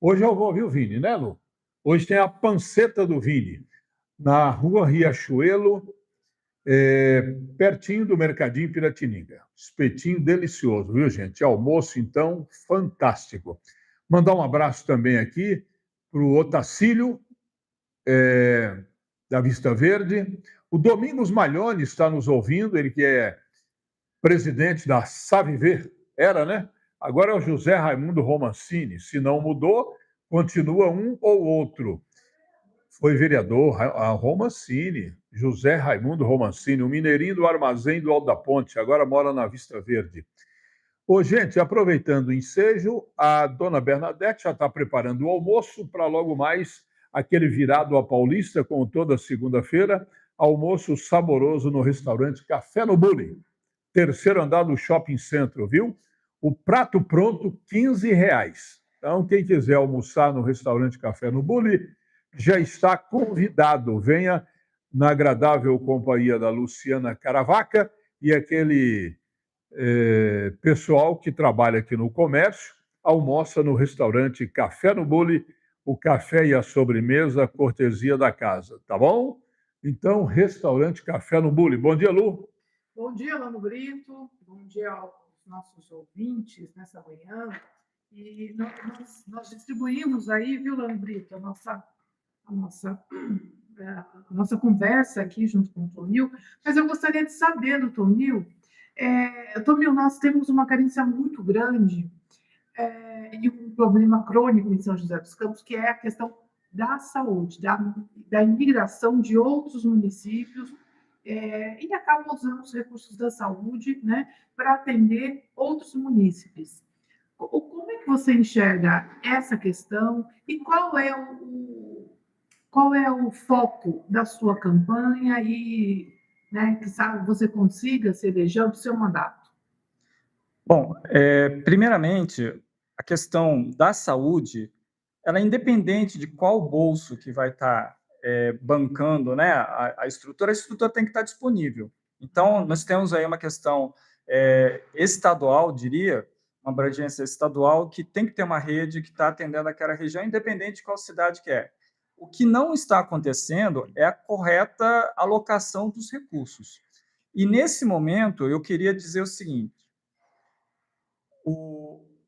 Hoje eu vou ouvir o Vini, né, Lu? Hoje tem a panceta do Vini, na rua Riachuelo, pertinho do Mercadinho Piratininga. Espetinho delicioso, viu, gente? Almoço, então, fantástico. Mandar um abraço também aqui para o Otacílio, da Vista Verde. O Domingos Malhone está nos ouvindo, ele que é presidente da Saviver, era, né? Agora é o José Raimundo Romancini. Se não mudou, continua um ou outro. Foi vereador a Romancini, José Raimundo Romancini, o mineirinho do Armazém do Alto da Ponte, agora mora na Vista Verde. Ô, gente, aproveitando o ensejo, a dona Bernadette já está preparando o almoço para logo mais aquele virado à Paulista, como toda segunda-feira, almoço saboroso no restaurante Café no Bullying, terceiro andar do Shopping Centro, viu? O prato pronto, R$ 15. Então, quem quiser almoçar no restaurante Café no Bullying, já está convidado. Venha na agradável companhia da Luciana Caravaca e aquele pessoal que trabalha aqui no comércio, almoça no restaurante Café no Bullying, o café e a sobremesa, cortesia da casa, tá bom? Então, restaurante Café no Bullying. Bom dia, Lu. Bom dia, Lano Brito. Bom dia aos nossos ouvintes nessa manhã. E nós distribuímos aí, viu, Lano Brito, a nossa conversa aqui junto com o Tonil, mas eu gostaria de saber do Tonil. Tonil, nós temos uma carência muito grande e um problema crônico em São José dos Campos, que é a questão da saúde, da imigração de outros municípios, e acabam usando os recursos da saúde, né, para atender outros munícipes. Como é que você enxerga essa questão e qual é o foco da sua campanha e, né, que sabe, você consiga se eleger do seu mandato? Bom, primeiramente, a questão da saúde, ela é independente de qual bolso que vai estar bancando, né, a estrutura tem que estar disponível. Então, nós temos aí uma questão estadual, diria, uma abrangência estadual, que tem que ter uma rede que está atendendo aquela região, independente de qual cidade que é. O que não está acontecendo é a correta alocação dos recursos. E, nesse momento, eu queria dizer o seguinte: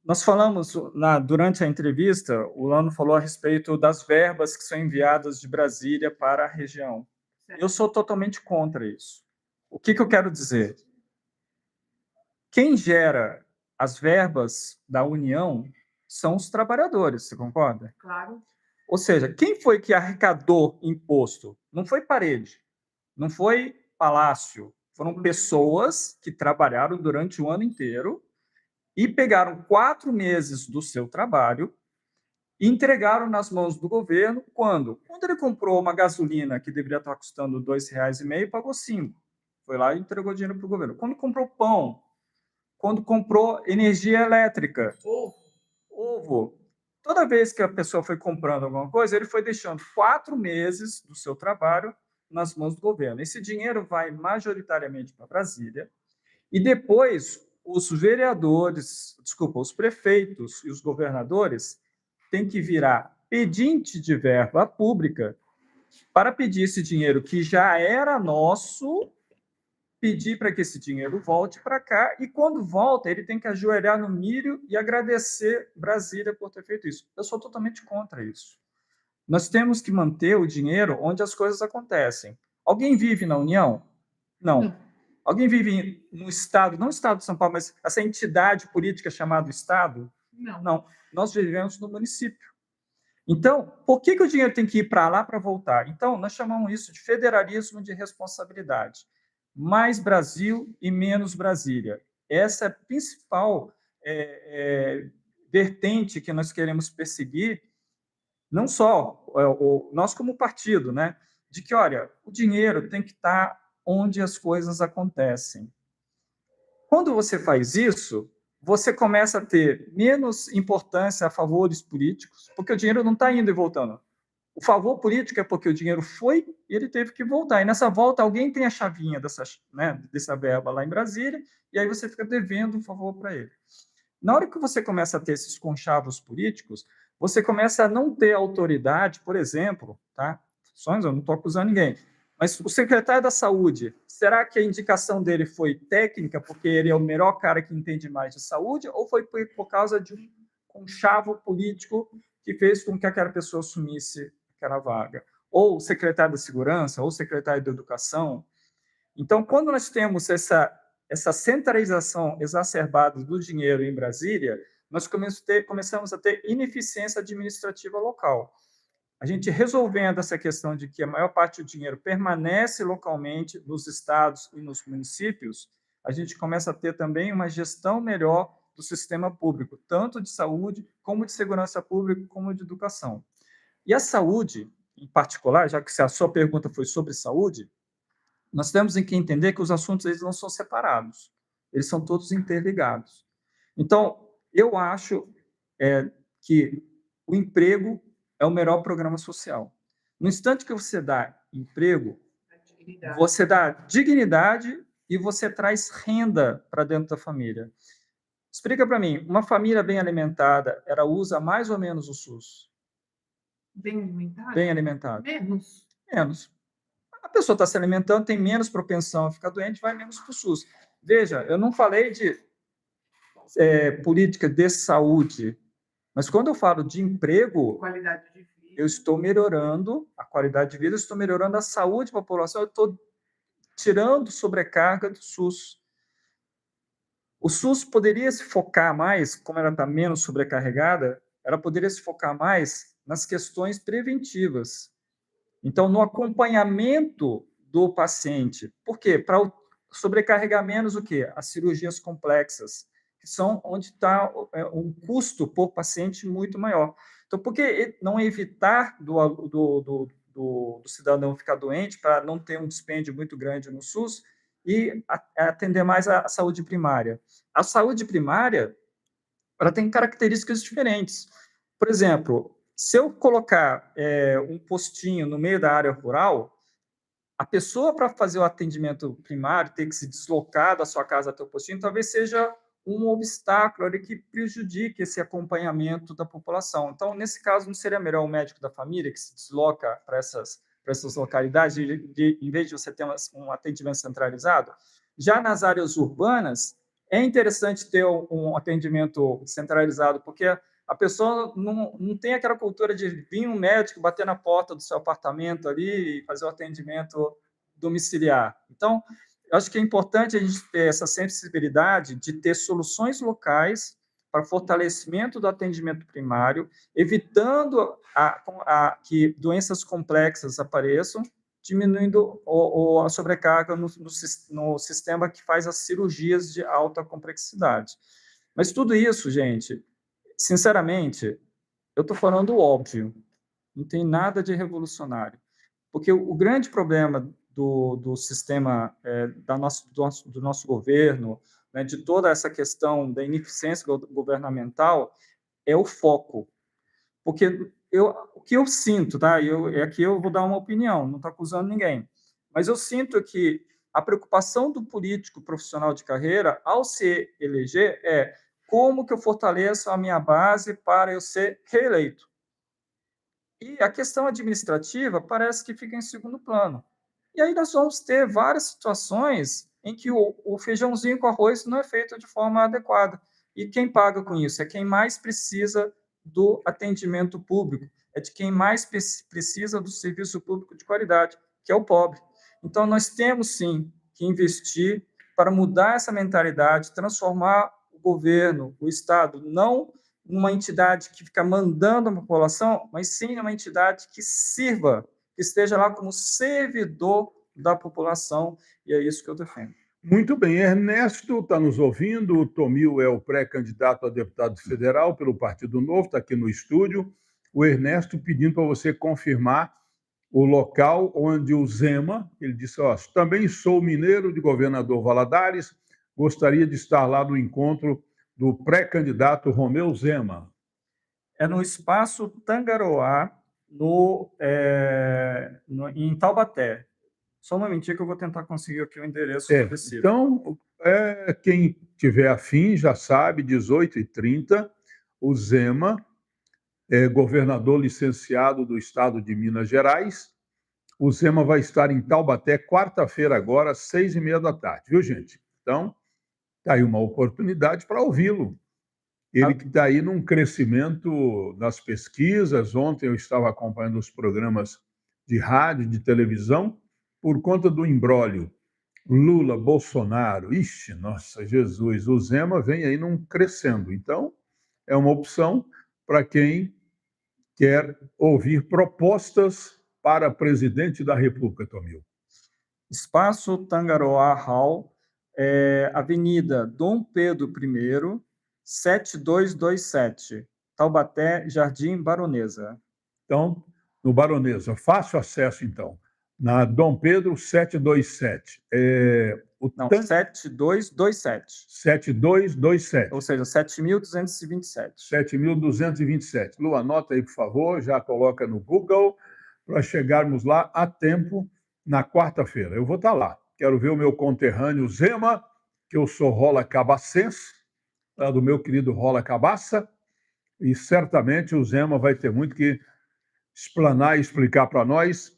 nós falamos, durante a entrevista, o Lano falou a respeito das verbas que são enviadas de Brasília para a região. Eu sou totalmente contra isso. O que eu quero dizer? Quem gera as verbas da União são os trabalhadores, você concorda? Claro. Ou seja, quem foi que arrecadou imposto? Não foi parede, não foi palácio, foram pessoas que trabalharam durante o ano inteiro e pegaram 4 meses do seu trabalho e entregaram nas mãos do governo quando? Quando ele comprou uma gasolina que deveria estar custando R$ 2,5, pagou 5. Foi lá e entregou dinheiro para o governo. Quando comprou pão, quando comprou energia elétrica, ovo. Toda vez que a pessoa foi comprando alguma coisa, ele foi deixando 4 meses do seu trabalho nas mãos do governo. Esse dinheiro vai majoritariamente para Brasília e depois os vereadores, os prefeitos e os governadores têm que virar pedinte de verba pública para pedir esse dinheiro que já era nosso, pedir para que esse dinheiro volte para cá, e quando volta, ele tem que ajoelhar no milho e agradecer Brasília por ter feito isso. Eu sou totalmente contra isso. Nós temos que manter o dinheiro onde as coisas acontecem. Alguém vive na União? Não. Alguém vive no Estado, não o Estado de São Paulo, mas essa entidade política chamada Estado? Não. Nós vivemos no município. Então, por que o dinheiro tem que ir para lá para voltar? Então, nós chamamos isso de federalismo de responsabilidade. Mais Brasil e menos Brasília. Essa é a principal vertente que nós queremos perseguir, não só nós como partido, né? De que, olha, o dinheiro tem que estar onde as coisas acontecem. Quando você faz isso, você começa a ter menos importância a favores políticos, porque o dinheiro não está indo e voltando. O favor político é porque o dinheiro foi e ele teve que voltar. E nessa volta, alguém tem a chavinha dessa verba lá em Brasília, e aí você fica devendo um favor para ele. Na hora que você começa a ter esses conchavos políticos, você começa a não ter autoridade, por exemplo, tá? Eu não estou acusando ninguém, mas o secretário da Saúde, será que a indicação dele foi técnica, porque ele é o melhor cara que entende mais de saúde, ou foi por causa de um conchavo político que fez com que aquela pessoa assumisse aquela vaga? Ou o secretário da Segurança, ou o secretário da Educação. Então, quando nós temos essa centralização exacerbada do dinheiro em Brasília, nós começamos a ter ineficiência administrativa local. A gente resolvendo essa questão de que a maior parte do dinheiro permanece localmente nos estados e nos municípios, a gente começa a ter também uma gestão melhor do sistema público, tanto de saúde, como de segurança pública, como de educação. E a saúde, em particular, já que a sua pergunta foi sobre saúde, nós temos que entender que os assuntos eles não são separados, eles são todos interligados. Então, eu acho que o emprego é o melhor programa social. No instante que você dá emprego, você dá dignidade e você traz renda para dentro da família. Explica para mim, uma família bem alimentada, ela usa mais ou menos o SUS? Bem alimentada? Bem alimentada. Menos. Menos. A pessoa está se alimentando, tem menos propensão a ficar doente, vai menos para o SUS. Veja, eu não falei de política de saúde, mas quando eu falo de emprego, Qualidade de vida. eu estou melhorando a qualidade de vida, eu estou melhorando a saúde da população, eu estou tirando sobrecarga do SUS. O SUS poderia se focar mais, como ela está menos sobrecarregada, ela poderia se focar mais nas questões preventivas. Então, no acompanhamento do paciente. Por quê? Para sobrecarregar menos o quê? As cirurgias complexas, que são onde está um custo por paciente muito maior. Então, por que não evitar do cidadão ficar doente para não ter um dispêndio muito grande no SUS e atender mais a saúde primária? A saúde primária ela tem características diferentes. Por exemplo, se eu colocar um postinho no meio da área rural, a pessoa, para fazer o atendimento primário, ter que se deslocar da sua casa até o postinho, talvez seja um obstáculo ali que prejudique esse acompanhamento da população. Então, nesse caso, não seria melhor o médico da família que se desloca para essas localidades, em vez de você ter um atendimento centralizado? Já nas áreas urbanas, é interessante ter um atendimento centralizado, porque a pessoa não tem aquela cultura de vir um médico bater na porta do seu apartamento ali e fazer o atendimento domiciliar. Então, eu acho que é importante a gente ter essa sensibilidade de ter soluções locais para fortalecimento do atendimento primário, evitando que doenças complexas apareçam, diminuindo a sobrecarga no sistema que faz as cirurgias de alta complexidade. Mas tudo isso, gente, sinceramente, eu estou falando o óbvio, não tem nada de revolucionário, porque o grande problema do sistema do nosso governo, né, de toda essa questão da ineficiência governamental, é o foco. Porque o que eu sinto, tá? Aqui eu vou dar uma opinião, não estou acusando ninguém, mas eu sinto que a preocupação do político profissional de carreira, ao se eleger, é como que eu fortaleço a minha base para eu ser reeleito. E a questão administrativa parece que fica em segundo plano. E aí nós vamos ter várias situações em que o feijãozinho com arroz não é feito de forma adequada. E quem paga com isso? É quem mais precisa do atendimento público, é de quem mais precisa do serviço público de qualidade, que é o pobre. Então, nós temos, sim, que investir para mudar essa mentalidade, transformar o governo, o Estado, não uma entidade que fica mandando a população, mas sim uma entidade que sirva, que esteja lá como servidor da população, e é isso que eu defendo. Muito bem, Ernesto está nos ouvindo, o Tomil é o pré-candidato a deputado federal pelo Partido Novo, está aqui no estúdio. O Ernesto pedindo para você confirmar o local onde o Zema, ele disse, também sou mineiro de Governador Valadares, gostaria de estar lá no encontro do pré-candidato Romeu Zema. É no Espaço Tangaroá, em Taubaté. Só um momentinho que eu vou tentar conseguir aqui o endereço específico. Então, quem tiver afim já sabe, 18h30, o Zema governador licenciado do estado de Minas Gerais. O Zema vai estar em Taubaté quarta-feira agora, às 6h30 da tarde, viu, gente? Então, está aí uma oportunidade para ouvi-lo. Ele que está aí num crescimento nas pesquisas. Ontem eu estava acompanhando os programas de rádio, de televisão, por conta do imbróglio Lula, Bolsonaro. Ixi, nossa, Jesus, o Zema vem aí num crescendo. Então, é uma opção para quem quer ouvir propostas para presidente da República, Tomil. Espaço Tangaroá Hall, Avenida Dom Pedro I, 7227, Taubaté, Jardim Baronesa. Então, no Baronesa, fácil acesso, então. Na Dom Pedro 727. Não, 7227. 7227. Ou seja, 7.227. 7.227. Lu, anota aí, por favor, já coloca no Google para chegarmos lá a tempo na quarta-feira. Eu vou estar lá. Quero ver o meu conterrâneo Zema, que eu sou rola cabacense, do meu querido Rola Cabaça, e certamente o Zema vai ter muito que explanar e explicar para nós.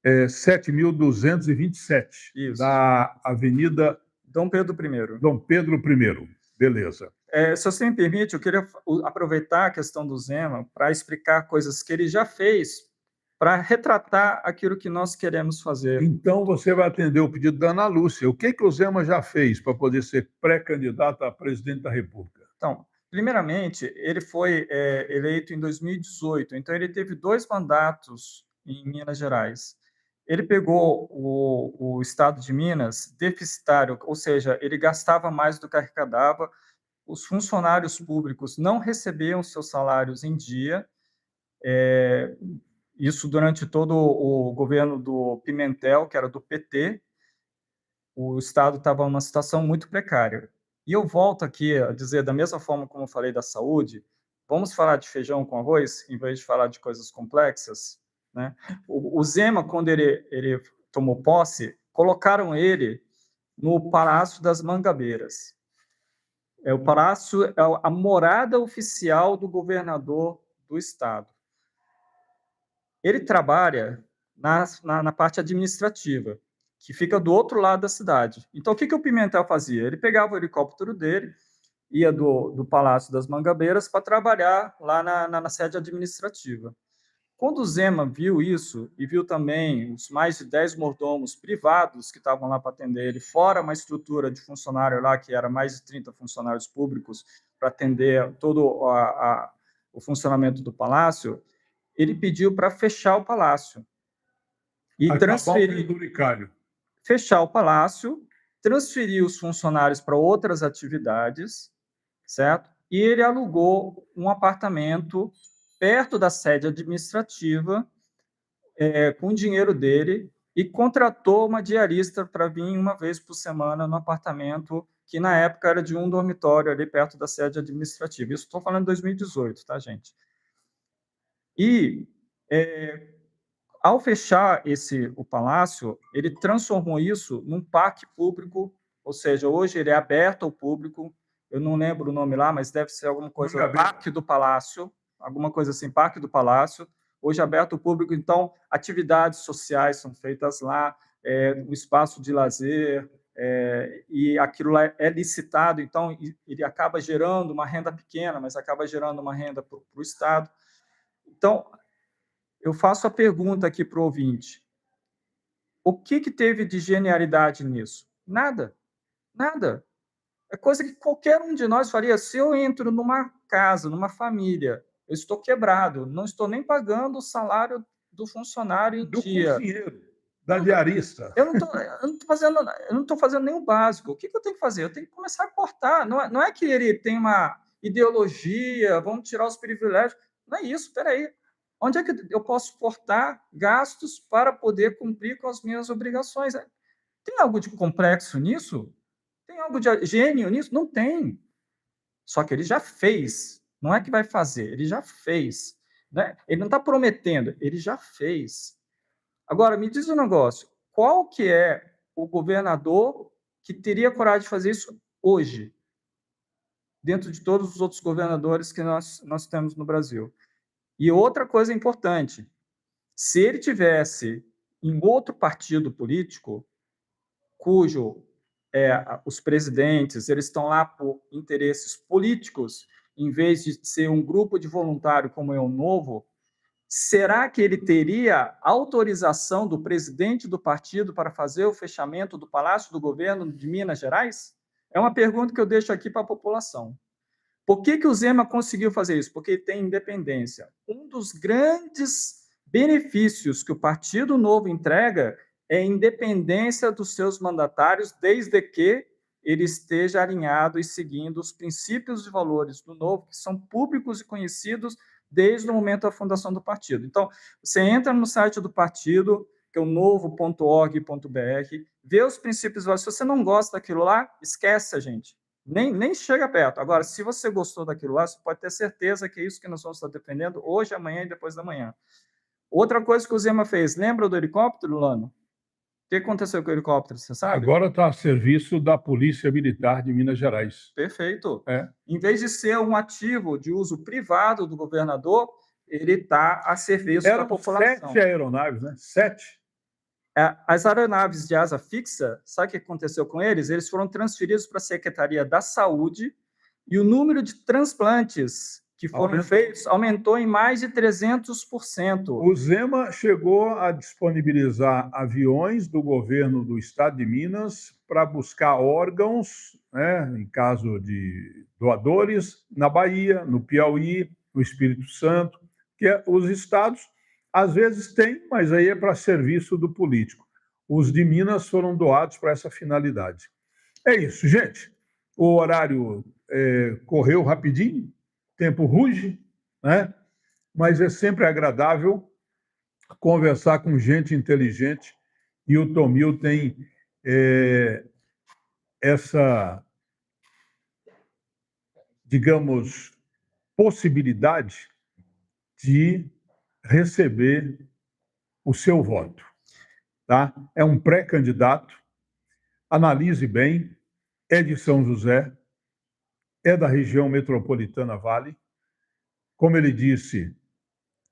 7.227, da Avenida Dom Pedro I. Dom Pedro I. Beleza. Se você me permite, eu queria aproveitar a questão do Zema para explicar coisas que ele já fez para retratar aquilo que nós queremos fazer. Então, você vai atender o pedido da Ana Lúcia. O que o Zema já fez para poder ser pré-candidato a presidente da República? Então, primeiramente, ele foi eleito em 2018, então ele teve 2 mandatos em Minas Gerais. Ele pegou o estado de Minas deficitário, ou seja, ele gastava mais do que arrecadava, os funcionários públicos não recebiam seus salários em dia, isso durante todo o governo do Pimentel, que era do PT, o estado estava numa situação muito precária. E eu volto aqui a dizer, da mesma forma como eu falei da saúde, vamos falar de feijão com arroz, em vez de falar de coisas complexas, né? O Zema, quando ele tomou posse, colocaram ele no Palácio das Mangabeiras. O palácio é a morada oficial do governador do estado. Ele trabalha na parte administrativa, que fica do outro lado da cidade. Então, o que o Pimentel fazia? Ele pegava o helicóptero dele, ia do Palácio das Mangabeiras para trabalhar lá na sede administrativa. Quando o Zema viu isso, e viu também os mais de 10 mordomos privados que estavam lá para atender ele, fora uma estrutura de funcionário lá, que era mais de 30 funcionários públicos, para atender todo o funcionamento do palácio, ele pediu para fechar o palácio. E fechar o palácio, transferir os funcionários para outras atividades, certo? E ele alugou um apartamento perto da sede administrativa, com o dinheiro dele, e contratou uma diarista para vir uma vez por semana no apartamento, que na época era de um dormitório ali perto da sede administrativa. Isso estou falando de 2018, tá, gente? E, ao fechar o palácio, ele transformou isso num parque público, ou seja, hoje ele é aberto ao público. Eu não lembro o nome lá, mas deve ser alguma coisa, Parque do Palácio, alguma coisa assim, Parque do Palácio, hoje aberto ao público. Então, atividades sociais são feitas lá, um espaço de lazer, e aquilo lá é licitado, então ele acaba gerando uma renda pequena, mas acaba gerando uma renda para o Estado. Então, eu faço a pergunta aqui para o ouvinte: o que teve de genialidade nisso? Nada, nada. É coisa que qualquer um de nós faria. Se eu entro numa casa, numa família, eu estou quebrado, não estou nem pagando o salário do funcionário em dia. Do cozinheiro, da diarista. Eu não estou fazendo nem o básico. O que eu tenho que fazer? Eu tenho que começar a cortar. Não é que ele tem uma ideologia, vamos tirar os privilégios. Não é isso, espera aí. Onde é que eu posso cortar gastos para poder cumprir com as minhas obrigações? Tem algo de complexo nisso? Tem algo de gênio nisso? Não tem. Só que ele já fez. Não é que vai fazer, ele já fez. Né? Ele não está prometendo, ele já fez. Agora, me diz um negócio. Qual que é o governador que teria coragem de fazer isso hoje? Dentro de todos os outros governadores que nós temos no Brasil. E outra coisa importante, se ele tivesse em outro partido político, cujo os presidentes eles estão lá por interesses políticos, em vez de ser um grupo de voluntário como é o Novo, será que ele teria autorização do presidente do partido para fazer o fechamento do Palácio do Governo de Minas Gerais? É uma pergunta que eu deixo aqui para a população. Por que o Zema conseguiu fazer isso? Porque ele tem independência. Um dos grandes benefícios que o Partido Novo entrega é a independência dos seus mandatários, desde que ele esteja alinhado e seguindo os princípios e valores do Novo, que são públicos e conhecidos desde o momento da fundação do partido. Então, você entra no site do partido, que é o novo.org.br, vê os princípios e valores. Se você não gosta daquilo lá, esquece a gente. Nem chega perto. Agora, se você gostou daquilo lá, você pode ter certeza que é isso que nós vamos estar defendendo hoje, amanhã e depois da manhã. Outra coisa que o Zema fez, lembra do helicóptero, Lano? O que aconteceu com o helicóptero, você sabe? Agora está a serviço da Polícia Militar de Minas Gerais. Perfeito. Em vez de ser um ativo de uso privado do governador, ele está a serviço da população. 7 aeronaves, né? 7. As aeronaves de asa fixa, sabe o que aconteceu com eles? Eles foram transferidos para a Secretaria da Saúde e o número de transplantes que foram feitos aumentou em mais de 300%. O Zema chegou a disponibilizar aviões do governo do estado de Minas para buscar órgãos, né, em caso de doadores, na Bahia, no Piauí, no Espírito Santo, que os estados às vezes têm, mas aí é para serviço do político. Os de Minas foram doados para essa finalidade. É isso, gente. O horário correu rapidinho, o tempo ruge, né? Mas é sempre agradável conversar com gente inteligente e o Tomil tem essa, digamos, possibilidade de receber o seu voto. Tá? É um pré-candidato, analise bem, é de São José, é da região metropolitana Vale. Como ele disse,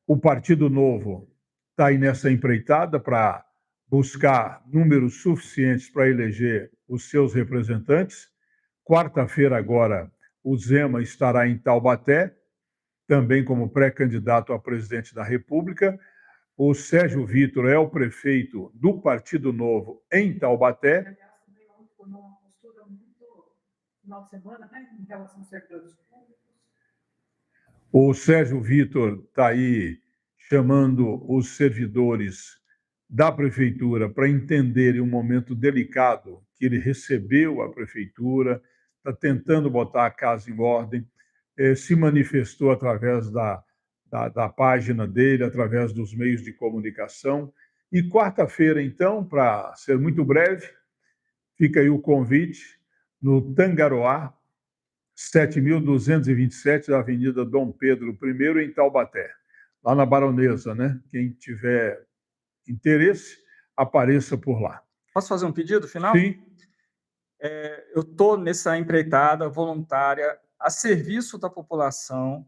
o Partido Novo está aí nessa empreitada para buscar números suficientes para eleger os seus representantes. Quarta-feira agora, o Zema estará em Taubaté, também como pré-candidato a presidente da República. O Sérgio Vitor é o prefeito do Partido Novo em Taubaté. Aliás, também tomou uma postura muito no final de semana, né, em relação aos servidores públicos. O Sérgio Vitor está aí chamando os servidores da prefeitura para entenderem um momento delicado que ele recebeu a prefeitura, está tentando botar a casa em ordem, se manifestou através da página dele, através dos meios de comunicação. E quarta-feira, então, para ser muito breve, fica aí o convite no Tangaroá, 7.227 da Avenida Dom Pedro I, em Taubaté, lá na Baronesa, né? Quem tiver interesse, apareça por lá. Posso fazer um pedido final? Sim. Eu estou nessa empreitada voluntária a serviço da população.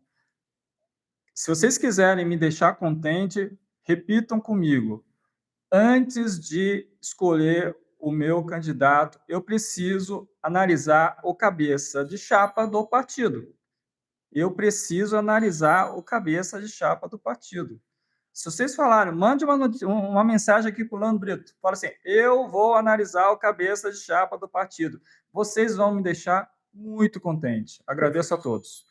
Se vocês quiserem me deixar contente, repitam comigo. Antes de escolher o meu candidato, eu preciso analisar o cabeça de chapa do partido. Eu preciso analisar o cabeça de chapa do partido. Se vocês falarem, mande uma mensagem aqui para o Lando Brito. Fala assim, eu vou analisar o cabeça de chapa do partido. Vocês vão me deixar muito contente. Agradeço a todos.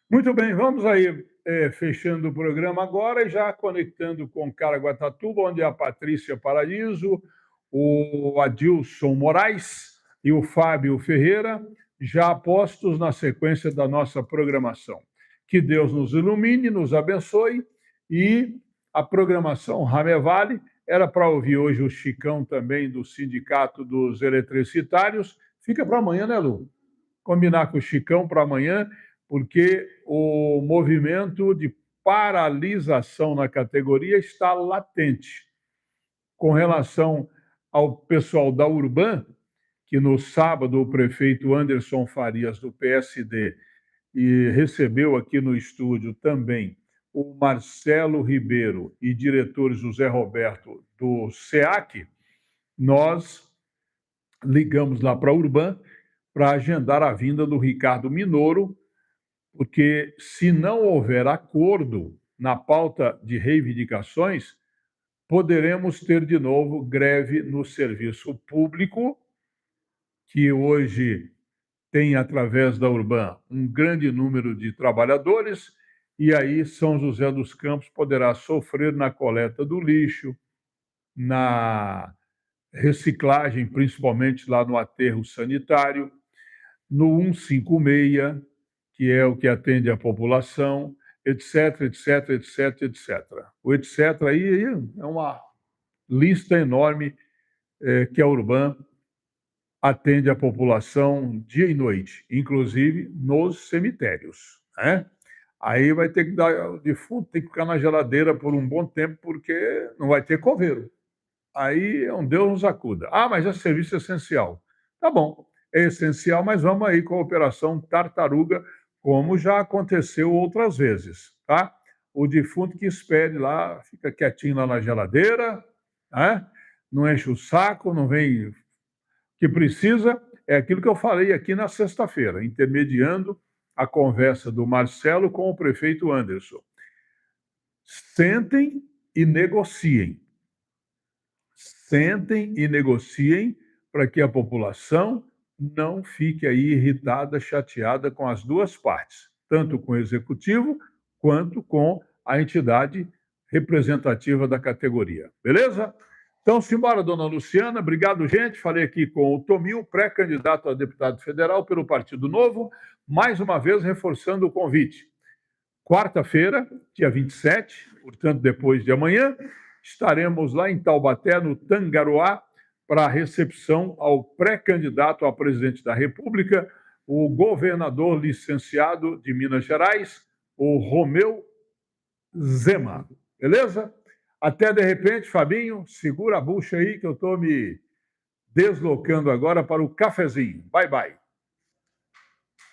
Muito bem, vamos aí fechando o programa agora e já conectando com Caraguatatuba, onde a Patrícia Paraíso, o Adilson Moraes e o Fábio Ferreira, já postos na sequência da nossa programação. Que Deus nos ilumine, nos abençoe, e a programação Ramevale era para ouvir hoje o Chicão também do Sindicato dos Eletricitários. Fica para amanhã, né, Lu? Combinar com o Chicão para amanhã, porque o movimento de paralisação na categoria está latente. Com relação ao pessoal da Urban, que no sábado o prefeito Anderson Farias, do PSD, e recebeu aqui no estúdio também o Marcelo Ribeiro e diretor José Roberto do SEAC, nós ligamos lá para a Urban para agendar a vinda do Ricardo Minoro, porque se não houver acordo na pauta de reivindicações, poderemos ter de novo greve no serviço público, que hoje tem, através da Urban, um grande número de trabalhadores, e aí São José dos Campos poderá sofrer na coleta do lixo, na reciclagem, principalmente lá no aterro sanitário, no 156, que é o que atende a população, etc, etc, etc, etc. O etc aí é uma lista enorme que a Urban atende a população dia e noite, inclusive nos cemitérios, né? Aí vai ter que dar, o defunto tem que ficar na geladeira por um bom tempo, porque não vai ter coveiro. Aí é um Deus nos acuda. Ah, mas é serviço essencial. Tá bom, é essencial, mas vamos aí com a Operação Tartaruga, como já aconteceu outras vezes, tá? O defunto que espere lá, fica quietinho lá na geladeira, né? Não enche o saco, não vem. O que precisa é aquilo que eu falei aqui na sexta-feira, intermediando a conversa do Marcelo com o prefeito Anderson. Sentem e negociem. Sentem e negociem para que a população não fique aí irritada, chateada com as duas partes, tanto com o executivo quanto com a entidade representativa da categoria. Beleza? Então, simbora, dona Luciana. Obrigado, gente. Falei aqui com o Tomil, pré-candidato a deputado federal pelo Partido Novo, mais uma vez reforçando o convite. Quarta-feira, dia 27, portanto, depois de amanhã, estaremos lá em Taubaté, no Tangaroá, para a recepção ao pré-candidato a presidente da República, o governador licenciado de Minas Gerais, o Romeu Zema. Beleza? Até de repente, Fabinho, segura a bucha aí que eu estou me deslocando agora para o cafezinho. Bye, bye.